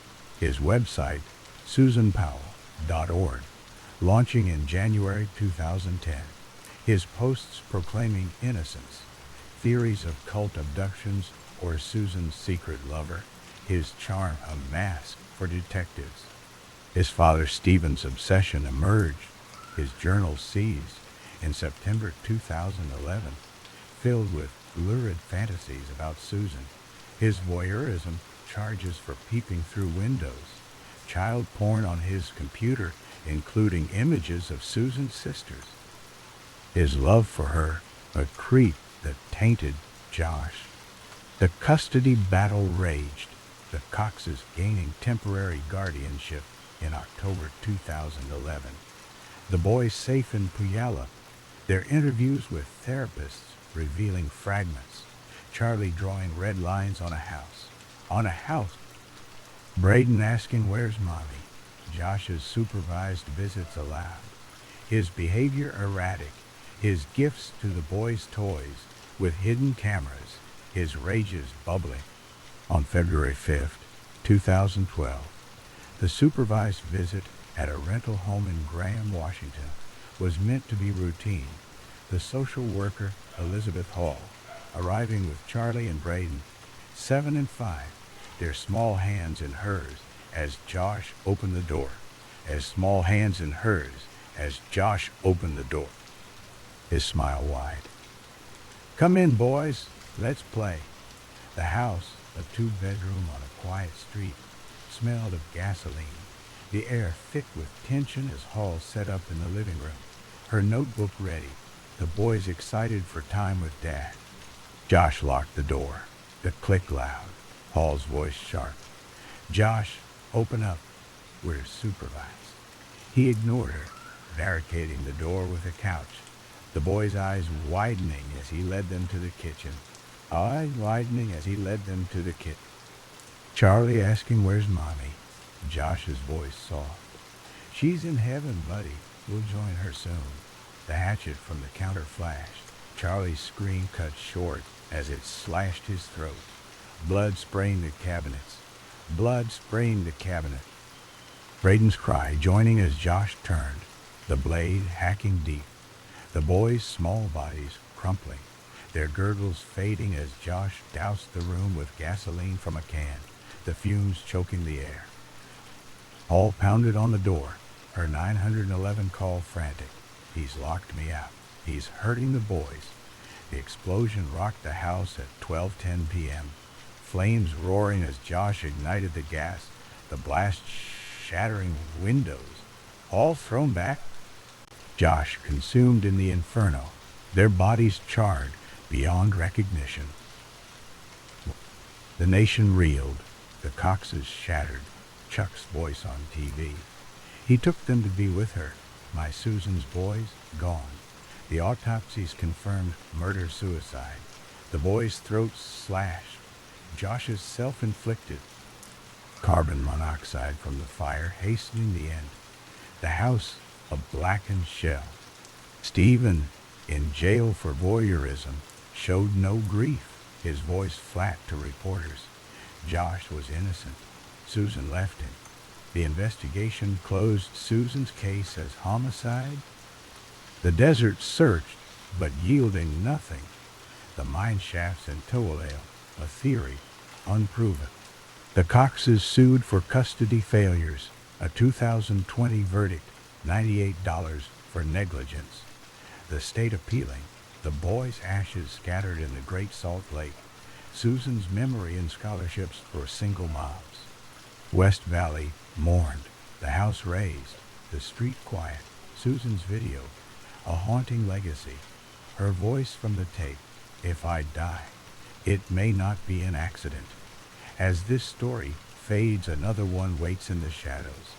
Speaker 1: His website, susanpowell.org, launching in January 2010. His posts proclaiming innocence, theories of cult abductions or Susan's secret lover, his charm a mask for detectives. His father Stephen's obsession emerged, his journal seized in September 2011, filled with lurid fantasies about Susan. His voyeurism, charges for peeping through windows, child porn on his computer, including images of Susan's sisters. His love for her, a creep that tainted Josh. The custody battle raged, the Coxes gaining temporary guardianship in October 2011. The boys safe in Puyallup, their interviews with therapists revealing fragments, Charlie drawing red lines on a house. On a house. Braden asking where's mommy. Josh's supervised visits allowed. His behavior erratic. His gifts to the boys' toys with hidden cameras. His rages bubbling. On February 5th, 2012, the supervised visit at a rental home in Graham, Washington, was meant to be routine. The social worker, Elizabeth Hall, arriving with Charlie and Braden, 7 and 5, their small hands in hers as Josh opened the door, as small hands in hers as Josh opened the door, his smile wide. Come in, boys, let's play. The house, a 2-bedroom on a quiet street, smelled of gasoline, the air thick with tension as Hall set up in the living room, her notebook ready. the boys excited for time with Dad. Josh locked the door. The click loud. Paul's voice sharp. Josh, open up. We're supervised. He ignored her, barricading the door with a couch, the boy's eyes widening as he led them to the kitchen. Charlie asking, where's Mommy? Josh's voice soft. She's in heaven, buddy. We'll join her soon. The hatchet from the counter flashed. Charlie's scream cut short as it slashed his throat. Blood spraying the cabinets. Braden's cry joining as Josh turned, the blade hacking deep. The boys' small bodies crumpling, their gurgles fading as Josh doused the room with gasoline from a can, the fumes choking the air. Paul pounded on the door, her 911 call frantic. He's locked me out. He's hurting the boys. The explosion rocked the house at 12:10 p.m. Flames roaring as Josh ignited the gas, the blast shattering windows, all thrown back. Josh consumed in the inferno, their bodies charred beyond recognition. The nation reeled, the Coxes shattered, Chuck's voice on TV. He took them to be with her. My Susan's boys, gone. The autopsies confirmed murder-suicide. The boys' throats slashed. Josh's self-inflicted. Carbon monoxide from the fire hastening the end. The house a blackened shell. Stephen, in jail for voyeurism, showed no grief, his voice flat to reporters. Josh was innocent. Susan left him. The investigation closed Susan's case as homicide. The desert searched, but yielding nothing. The mine shafts in Toalale, a theory, unproven. The Coxes sued for custody failures, a 2020 verdict, $98 for negligence. The state appealing, the boys' ashes scattered in the Great Salt Lake, Susan's memory and scholarships for single moms. West Valley mourned, the house razed, the street quiet, Susan's video, a haunting legacy, her voice from the tape, if I die, it may not be an accident. As this story fades, another one waits in the shadows.